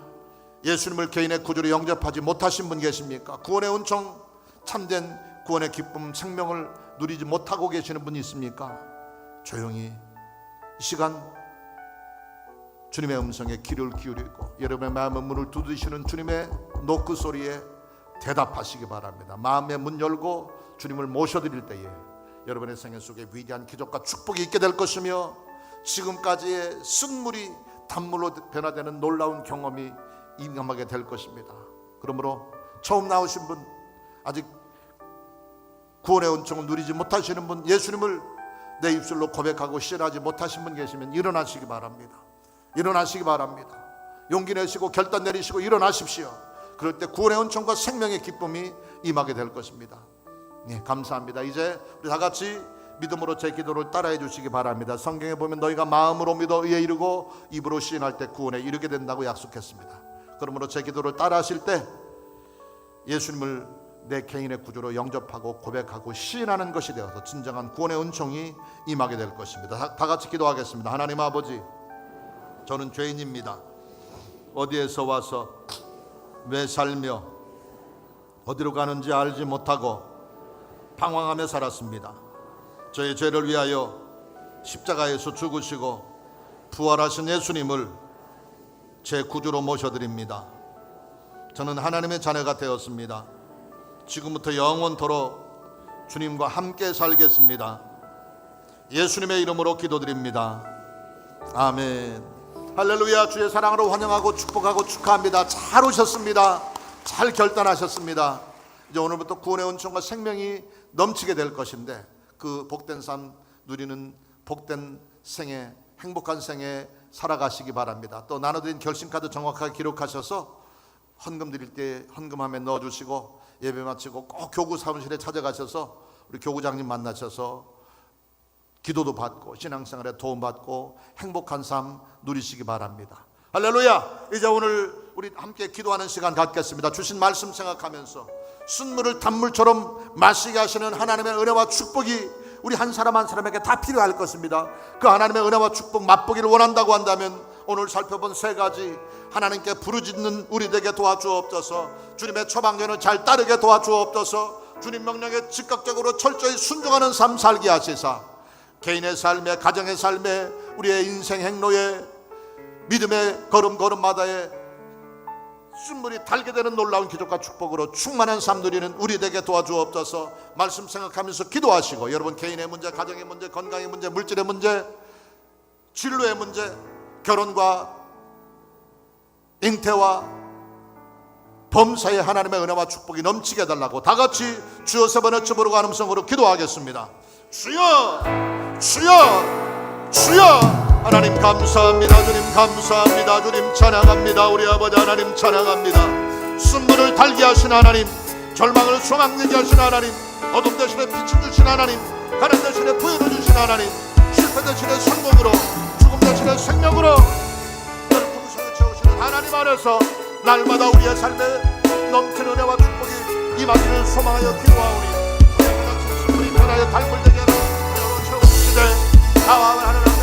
예수님을 개인의 구주로 영접하지 못하신 분 계십니까? 구원의 은총, 참된 구원의 기쁨, 생명을 누리지 못하고 계시는 분이 있습니까? 조용히 이 시간 주님의 음성에 귀를 기울이고 여러분의 마음의 문을 두드리시는 주님의 노크 소리에 대답하시기 바랍니다. 마음의 문 열고 주님을 모셔드릴 때에 여러분의 생애 속에 위대한 기적과 축복이 있게 될 것이며 지금까지의 쓴물이 단물로 변화되는 놀라운 경험이 임하게 될 것입니다. 그러므로 처음 나오신 분, 아직 구원의 은총을 누리지 못하시는 분, 예수님을 내 입술로 고백하고 시인하지 못하신 분 계시면 일어나시기 바랍니다. 일어나시기 바랍니다. 용기 내시고 결단 내리시고 일어나십시오. 그럴 때 구원의 은총과 생명의 기쁨이 임하게 될 것입니다. 네, 감사합니다. 이제 우리 다 같이 믿음으로 제 기도를 따라해 주시기 바랍니다. 성경에 보면 너희가 마음으로 믿어 의에 이르고 입으로 시인할 때 구원에 이르게 된다고 약속했습니다. 그러므로 제 기도를 따라하실 때 예수님을 내 개인의 구주로 영접하고 고백하고 시인하는 것이 되어서 진정한 구원의 은총이 임하게 될 것입니다. 다 같이 기도하겠습니다. 하나님 아버지, 저는 죄인입니다. 어디에서 와서 왜 살며 어디로 가는지 알지 못하고 방황하며 살았습니다. 저의 죄를 위하여 십자가에서 죽으시고 부활하신 예수님을 제 구주로 모셔드립니다. 저는 하나님의 자녀가 되었습니다. 지금부터 영원토록 주님과 함께 살겠습니다. 예수님의 이름으로 기도드립니다. 아멘. 할렐루야. 주의 사랑으로 환영하고 축복하고 축하합니다. 잘 오셨습니다. 잘 결단하셨습니다. 이제 오늘부터 구원의 은총과 생명이 넘치게 될 것인데 그 복된 삶 누리는 복된 생애, 행복한 생애 살아가시기 바랍니다. 또 나눠드린 결심카드 정확하게 기록하셔서 헌금 드릴 때 헌금함에 넣어주시고, 예배 마치고 꼭 교구 사무실에 찾아가셔서 우리 교구장님 만나셔서 기도도 받고 신앙생활에 도움받고 행복한 삶 누리시기 바랍니다. 할렐루야. 이제 오늘 우리 함께 기도하는 시간 갖겠습니다. 주신 말씀 생각하면서 순물을 단물처럼 마시게 하시는 하나님의 은혜와 축복이 우리 한 사람 한 사람에게 다 필요할 것입니다. 그 하나님의 은혜와 축복 맛보기를 원한다고 한다면 오늘 살펴본 세 가지 하나님께 부르짖는 우리에게 도와주옵소서. 주님의 처방전을 잘 따르게 도와주옵소서. 주님 명령에 즉각적으로 철저히 순종하는 삶 살게 하시사 개인의 삶에, 가정의 삶에, 우리의 인생 행로에, 믿음의 걸음걸음마다에 순물이 달게 되는 놀라운 기적과 축복으로 충만한 삶 누리는 우리에게 도와주옵소서. 말씀 생각하면서 기도하시고, 여러분 개인의 문제, 가정의 문제, 건강의 문제, 물질의 문제, 진로의 문제, 결혼과 잉태와 범사에 하나님의 은혜와 축복이 넘치게 해달라고 다 같이 주여 세 번의 춤으로 가는 음성으로 기도하겠습니다. 주여, 주여, 주여. 하나님 감사합니다. 주님 감사합니다. 주님 찬양합니다. 우리 아버지 하나님 찬양합니다. 순물을 달게 하신 하나님, 절망을 소망내게 하신 하나님, 어둠 대신에 빛을 주신 하나님, 가난 대신에 부여를 주신 하나님, 실패 대신에 성공으로, 죽음 대신에 생명으로 나를 풍성히 채우시는 하나님 안에서 날마다 우리의 삶에 넘치는 은혜와 축복이 임하기를 소망하여 기도하오니, 우리가 같이 순물이 변하여 달물되게 하는 은혜로 채워주시되 나와 하나님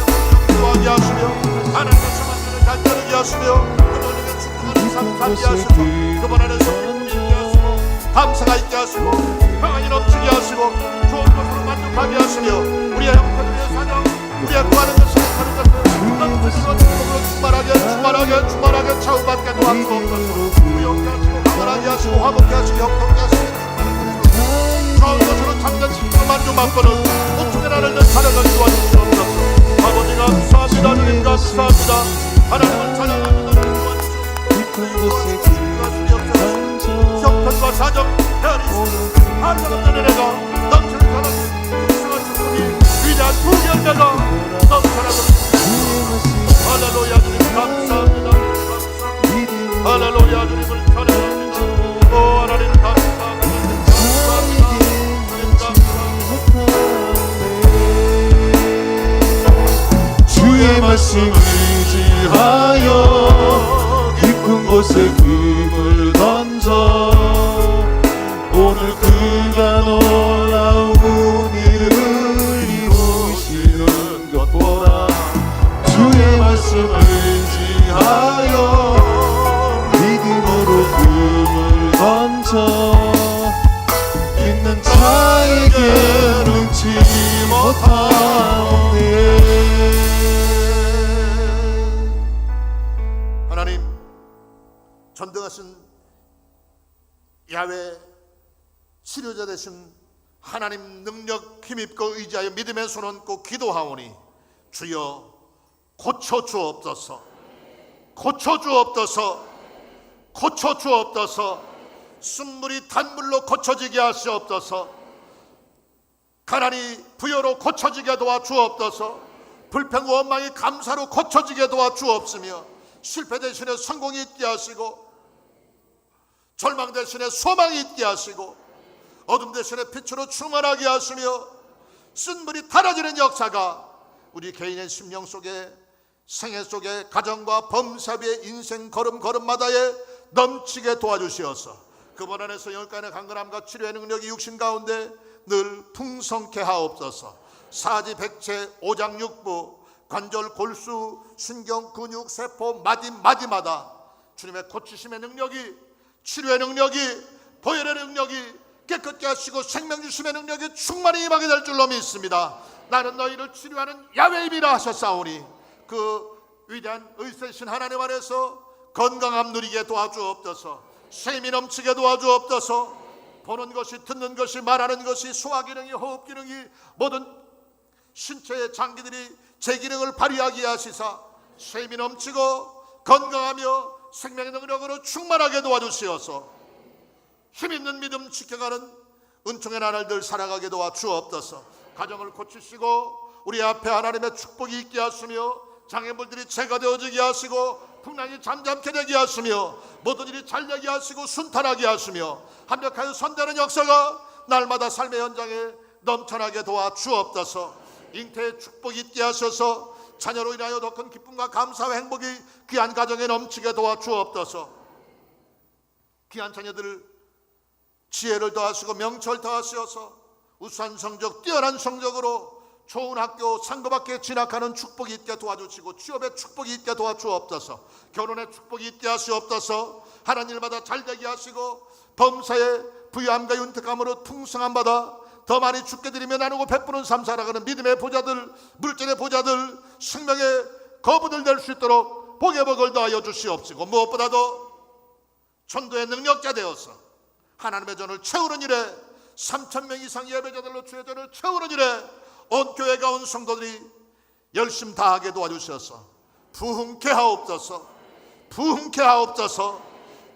하게 하시며 하나님의 소망을 잘 따르게 하시며 그분에게 충성하는 삶 살게 하시고 그분 안에서 기쁨이 있게 하시고 감사가 있게 하시고 평안이 넘치게 하시고 좋은 것으로 만족하게 하시며 우리의 형편을 위해 사냥 우리의 구하는 것을 하는 것을 넘치는 축복으로 충만하게 차움받게 도와주옵소서. 무용케 하시고 강건하게 하시고 화목케 하시고 형통케 하시고 좋은 것으로 참된 식으로 만족받고는 옥중의 나를 살아가게 도와주시옵소서. 아버지 감사합니다. 주님 감사합니다. 하나님을 찬양합니다. 형편과 사정 헤아리시고 한사람의 은혜가 넘치는 사람 풍성한 축복이 위대한 부귀영예가 넘쳐나고 할렐루야. 주님 감사합니다. 할렐루야. 주님을 찬양합니다. 오 하나님 감사합니다. 주님 감사합니다. 주의 말씀을 의지하여 깊은 곳에 금을 던져 오늘 그가 놀라운 일을 이루시는 것 보라. 주의 말씀을 의지하여 믿음으로 금을 던져 있는 자에게 능치 못하오네. 전등하신 야훼 치료자 되신 하나님 능력 힘입고 의지하여 믿음의 손 얹고 기도하오니 주여 고쳐주옵소서. 고쳐주옵소서. 고쳐주옵소서. 순물이 단물로 고쳐지게 하시옵소서. 가난이 부여로 고쳐지게 도와주옵소서. 불평 원망이 감사로 고쳐지게 도와주옵시며 실패 대신에 성공이 있게 하시고 절망 대신에 소망이 있게 하시고 어둠 대신에 빛으로 충만하게 하시며 쓴물이 달아지는 역사가 우리 개인의 심령 속에 생애 속에 가정과 범사비의 인생 걸음걸음마다에 넘치게 도와주시어서 그분 안에서 영혼간의 강건함과 치료의 능력이 육신 가운데 늘 풍성케 하옵소서. 사지백체 오장육부 관절 골수 신경 근육 세포 마디마다 주님의 고치심의 능력이 치료의 능력이 보혈의 능력이 깨끗게 하시고 생명 주심의 능력이 충만히 임하게 될 줄로 믿습니다. 나는 너희를 치료하는 야훼임이라 하셨사오니 그 위대한 의세신 하나님 안에서 건강함 누리게 도와주옵소서. 쉼이 넘치게 도와주옵소서. 보는 것이 듣는 것이 말하는 것이 소화기능이 호흡기능이 모든 신체의 장기들이 제 기능을 발휘하게 하시사 쉼이 넘치고 건강하며 생명의 능력으로 충만하게 도와주시어서 힘있는 믿음 지켜가는 은총의 나날들 살아가게 도와주옵소서. 가정을 고치시고 우리 앞에 하나님의 축복이 있게 하시며 장애물들이 제거되어지게 하시고 풍랑이 잠잠케 되게 하시며 모든 일이 잘되게 하시고 순탄하게 하시며 합력하여 선대는 역사가 날마다 삶의 현장에 넘쳐나게 도와 주옵소서. 잉태의 축복이 있게 하셔서 자녀로 인하여 더 큰 기쁨과 감사와 행복이 귀한 가정에 넘치게 도와 주옵소서. 귀한 자녀들을 지혜를 더하시고 명철 더하시어서 우수한 성적, 뛰어난 성적으로 좋은 학교, 상급학교에 진학하는 축복이 있게 도와주시고 취업의 축복이 있게 도와주옵소서. 결혼의 축복이 있게 하시옵소서. 하는 일마다 잘되게 하시고 범사의 부유함과 윤택함으로 풍성한 바다 더 많이 주께 드리며 나누고 베푸는 삶 살아가는 믿음의 보좌들, 물질의 보좌들, 생명의 거부들 될 수 있도록 복의 복을 더하여 주시옵시고 무엇보다도 전도의 능력자 되어서 하나님의 전을 채우는 일에 3,000명 이상 예배자들로 주의 전을 채우는 일에 온 교회가 온 성도들이 열심 다하게 도와주셔서 부흥케 하옵소서. 부흥케 하옵소서.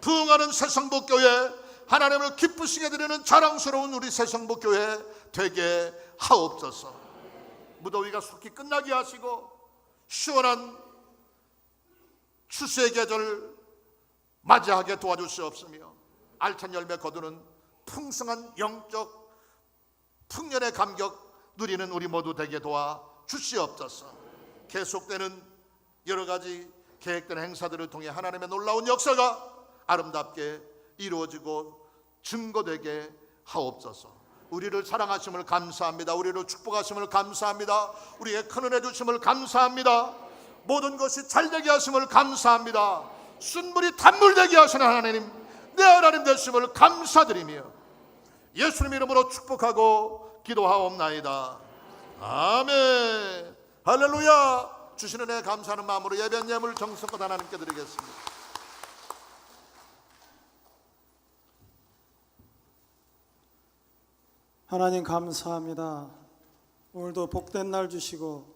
부흥하는 새성복교회, 하나님을 기쁘시게 드리는 자랑스러운 우리 새성복교회 되게 하옵소서. 무더위가 속히 끝나게 하시고 시원한 추수의 계절을 맞이하게 도와주시옵으며 알찬 열매 거두는 풍성한 영적 풍년의 감격 누리는 우리 모두 되게 도와 주시옵소서. 계속되는 여러 가지 계획된 행사들을 통해 하나님의 놀라운 역사가 아름답게 이루어지고 증거되게 하옵소서. 우리를 사랑하심을 감사합니다. 우리를 축복하심을 감사합니다. 우리에게 큰 은혜 주심을 감사합니다. 모든 것이 잘되게 하심을 감사합니다. 순물이 단물되게 하시는 하나님, 내 하나님 되심을 감사드리며 예수님 이름으로 축복하고 기도하옵나이다. 아멘. 할렐루야. 주시는 은혜 감사하는 마음으로 예배한 예물 정성껏 하나님께 드리겠습니다. 하나님 감사합니다. 오늘도 복된 날 주시고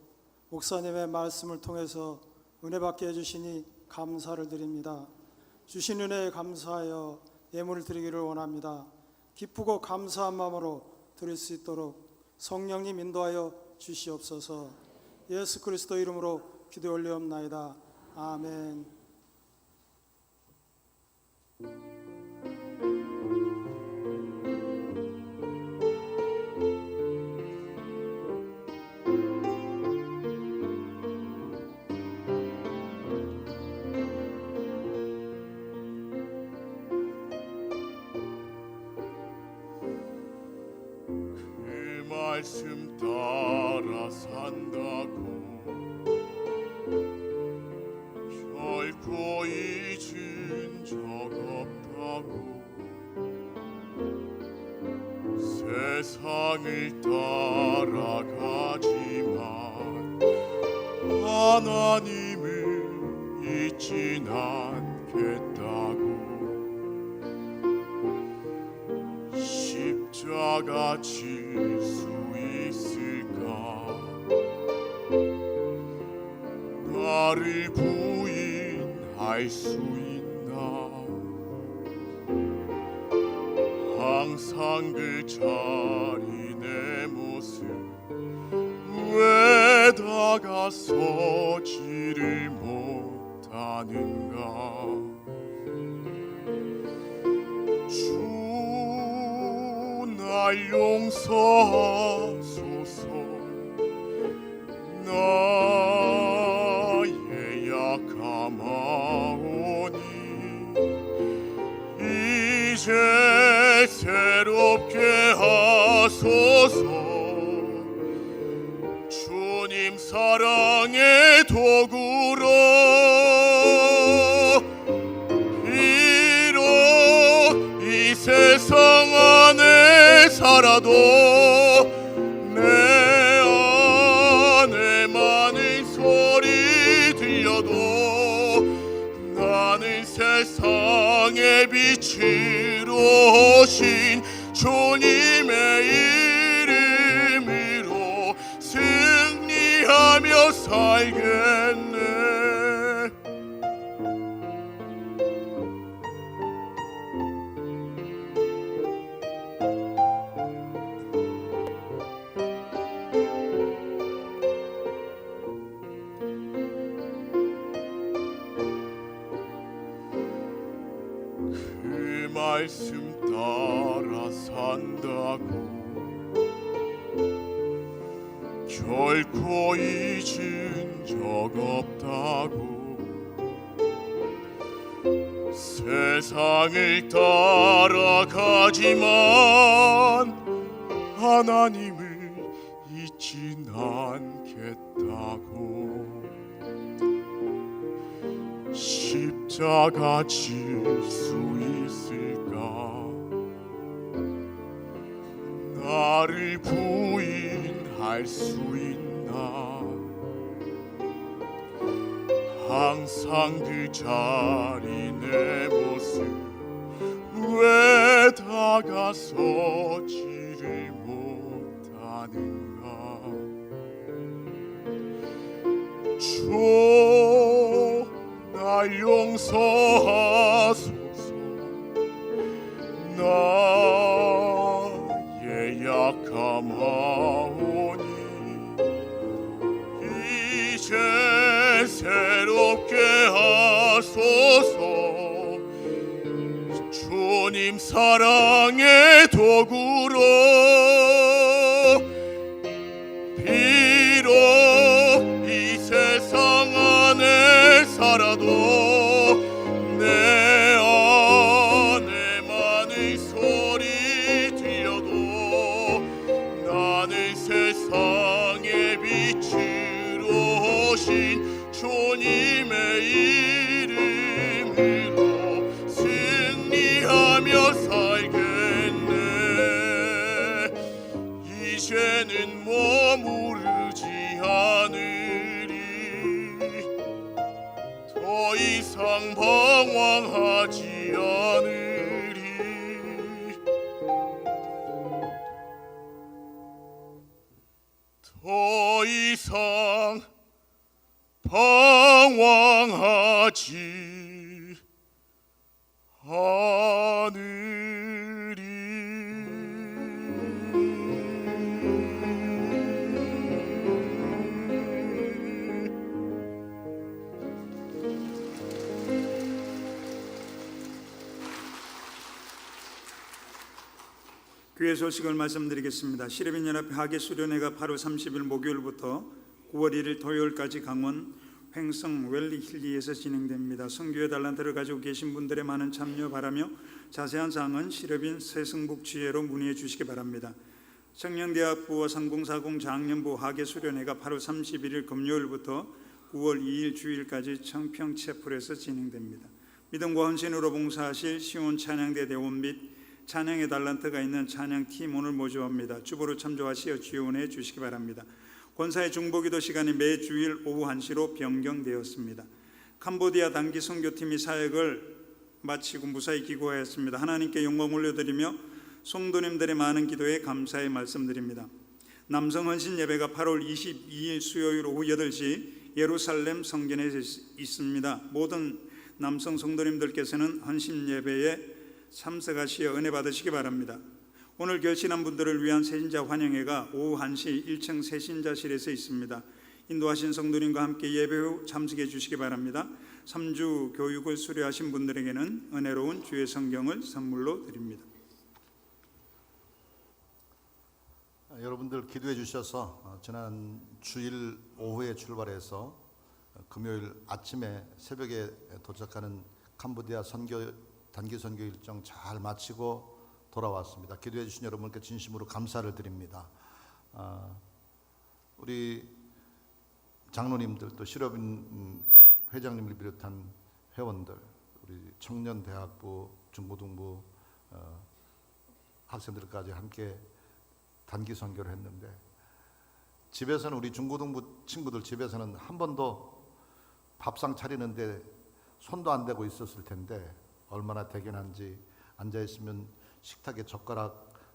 목사님의 말씀을 통해서 은혜 받게 해주시니 감사를 드립니다. 주신 은혜에 감사하여 예물을 드리기를 원합니다. 기쁘고 감사한 마음으로 드릴 수 있도록 성령님 인도하여 주시옵소서. 예수 그리스도 이름으로 기도 올리옵나이다. 아멘. 말씀 따라 산다고 결코 잊은 적 없다고 세상을 따라가지만 하나님을 잊진 않겠다고 십자가 질 수 있을까? 나를 부인할 수 있나? 항상 그 자리 내 모습 왜 다가서지를 못하는가? 날 용서하소서. 나의 약함하오니 이제 새롭게 하소서. 주님 사랑의 도구로 비록 이 세상 안에 살아도 내 안에 많은 소리 들려도 나는 세상의 빛으로 오신 주님의 이름으로 승리하며 살겠네. 그 말씀 따라 산다고 결코 잊은 적 없다고 세상을 따라가지만 하나님을 잊진 않겠다고 십자가 질 수 있을까 나를 부인할 수 있나 항상 그 자리 내 모습 왜 다가서지를 못하는가 주 날 용서하소서 나의 약함하오니 이제 새롭게 하소서 주님 사랑의 도구로 비록 이 세상 안에 살아도 내 안에 많은 소리 들려도 나는 세상의 빛으로 오신 주님의 이름으로 승리하며 살겠네 이제는 머무르지 않으리 더 이상 방황하지 않으리 더 이상 방황하지 않으리 교회 소식을 말씀드리겠습니다. 시립인연합회 하계수련회가 8월 30일 목요일부터 9월 1일 토요일까지 강원 횡성 웰리 힐리에서 진행됩니다. 선교회 달란트를 가지고 계신 분들의 많은 참여 바라며 자세한 사항은 시립인 세승북지회로 문의해 주시기 바랍니다. 청년대학부와 상공사공 장년부 하계수련회가 8월 31일 금요일부터 9월 2일 주일까지 청평채플에서 진행됩니다. 믿음과 헌신으로 봉사하실 시온 찬양대 대원 및 찬양의 달란트가 있는 찬양팀 오늘 모집합니다. 주보로 참조하시어 지원해 주시기 바랍니다. 권사의 중보기도 시간이 매주일 오후 1시로 변경되었습니다. 캄보디아 단기 선교팀이 사역을 마치고 무사히 귀국하였습니다. 하나님께 영광 올려드리며 성도님들의 많은 기도에 감사의 말씀드립니다. 남성 헌신 예배가 8월 22일 수요일 오후 8시 예루살렘 성전에 있습니다. 모든 남성 성도님들께서는 헌신 예배에 참석하시어 은혜 받으시기 바랍니다. 오늘 결신한 분들을 위한 새신자 환영회가 오후 1시 1층 새신자실에서 있습니다. 인도하신 성도님과 함께 예배 후 참석해 주시기 바랍니다. 3주 교육을 수료하신 분들에게는 은혜로운 주의 성경을 선물로 드립니다. 여러분들 기도해 주셔서 지난 주일 오후에 출발해서 금요일 아침에 새벽에 도착하는 캄보디아 단기 선교 일정 잘 마치고 돌아왔습니다. 기도해 주신 여러분께 진심으로 감사를 드립니다. 우리 장로님들 또 실업인 회장님을 비롯한 회원들, 우리 청년대학부, 중고등부 학생들까지 함께 단기 선교를 했는데 집에서는 우리 중고등부 친구들 집에서는 한 번도 밥상 차리는데 손도 안 대고 있었을 텐데 얼마나 대견한지 앉아있으면 식탁에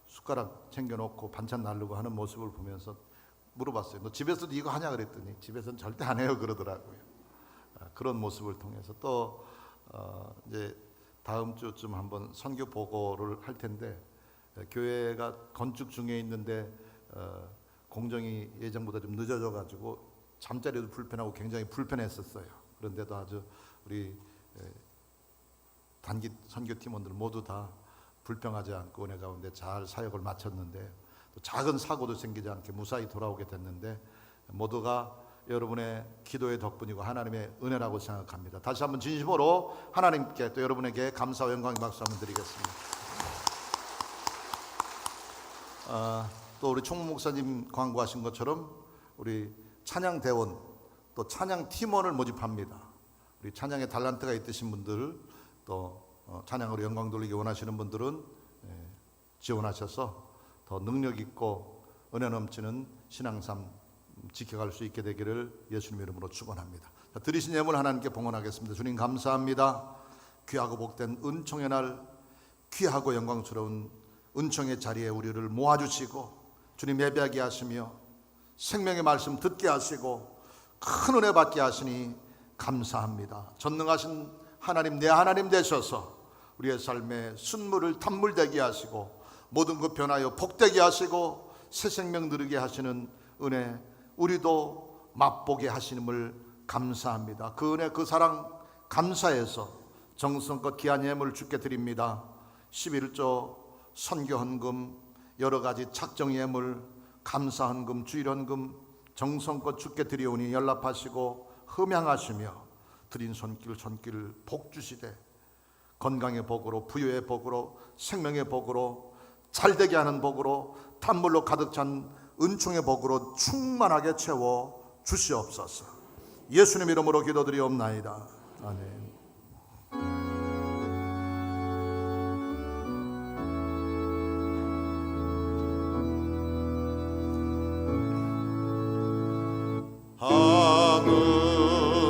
숟가락 챙겨놓고 반찬 나르고 하는 모습을 보면서 물어봤어요. 너 집에서도 이거 하냐 그랬더니 집에서는 절대 안 해요 그러더라고요. 그런 모습을 통해서 또 이제 다음 주쯤 한번 선교 보고를 할 텐데 교회가 건축 중에 있는데 공정이 예정보다 좀 늦어져 가지고 잠자리도 불편하고 굉장히 불편했었어요. 그런데도 아주 우리 단기 선교팀원들 모두 다 불평하지 않고 은혜 가운데 잘 사역을 마쳤는데, 또 작은 사고도 생기지 않게 무사히 돌아오게 됐는데, 모두가 여러분의 기도의 덕분이고 하나님의 은혜라고 생각합니다. 다시 한번 진심으로 하나님께 또 여러분에게 감사와 영광의 박수 한번 드리겠습니다. 또 우리 총무 목사님 광고하신 것처럼 우리 찬양 대원 또 찬양 팀원을 모집합니다. 우리 찬양에 달란트가 있으신 분들, 또 찬양으로 영광 돌리기 원하시는 분들은 지원하셔서 더 능력 있고 은혜 넘치는 신앙삶 지켜갈 수 있게 되기를 예수님 이름으로 축원합니다. 드리신 예물 하나님께 봉헌하겠습니다. 주님 감사합니다. 귀하고 복된 은총의 날, 귀하고 영광스러운 은총의 자리에 우리를 모아주시고 주님 예배하게 하시며 생명의 말씀 듣게 하시고 큰 은혜 받게 하시니 감사합니다. 전능하신 하나님, 내 하나님 되셔서 우리의 삶에 순물을 단물되게 하시고 모든 것 변하여 복되게 하시고 새 생명 누리게 하시는 은혜, 우리도 맛보게 하시님을 감사합니다. 그 은혜, 그 사랑 감사해서 정성껏 귀한 예물을 주께 드립니다. 11조 선교 헌금, 여러 가지 착정 예물, 감사 헌금, 주일 헌금 정성껏 주께 드리오니 연락하시고 흠양하시며 드린 손길 복 주시되 건강의 복으로, 부유의 복으로, 생명의 복으로, 잘되게 하는 복으로, 탄물로 가득 찬 은총의 복으로 충만하게 채워 주시옵소서. 예수님 이름으로 기도드리옵나이다. 아멘.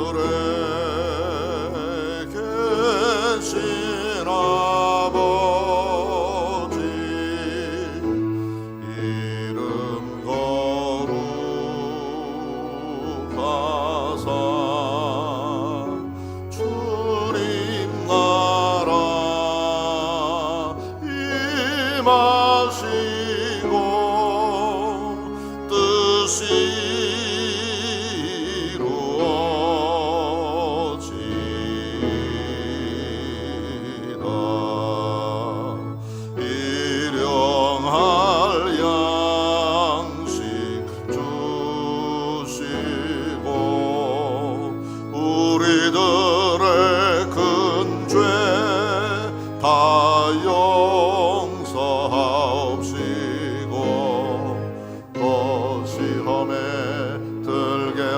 하늘에 계신 아버지 이름 거룩하사 주님 나라 임하시고 뜻이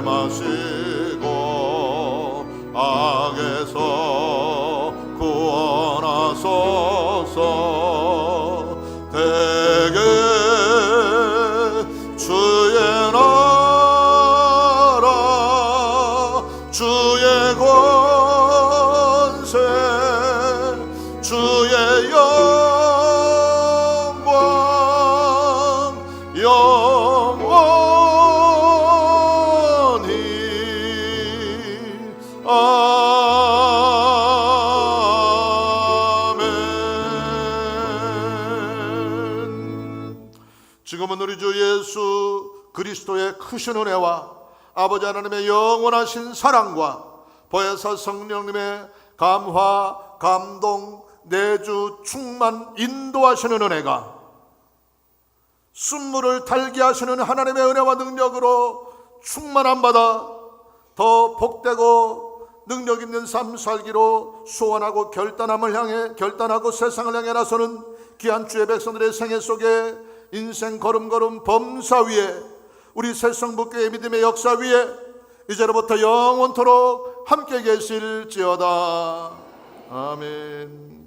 마시고 악에서 구원하소서. 대개 주의 나라 주의 권세 주의 영광 아멘. 지금은 우리 주 예수 그리스도의 크신 은혜와 아버지 하나님의 영원하신 사랑과 보혜사 성령님의 감화, 감동, 내주, 충만, 인도하시는 은혜가 순물을 달게 하시는 하나님의 은혜와 능력으로 충만함 받아 더 복되고 능력 있는 삶 살기로 소원하고 결단하고 세상을 향해 나서는 귀한 주의 백성들의 생애 속에 인생 걸음걸음 범사 위에 우리 새성북교회 믿음의 역사 위에 이제로부터 영원토록 함께 계실지어다. 아멘.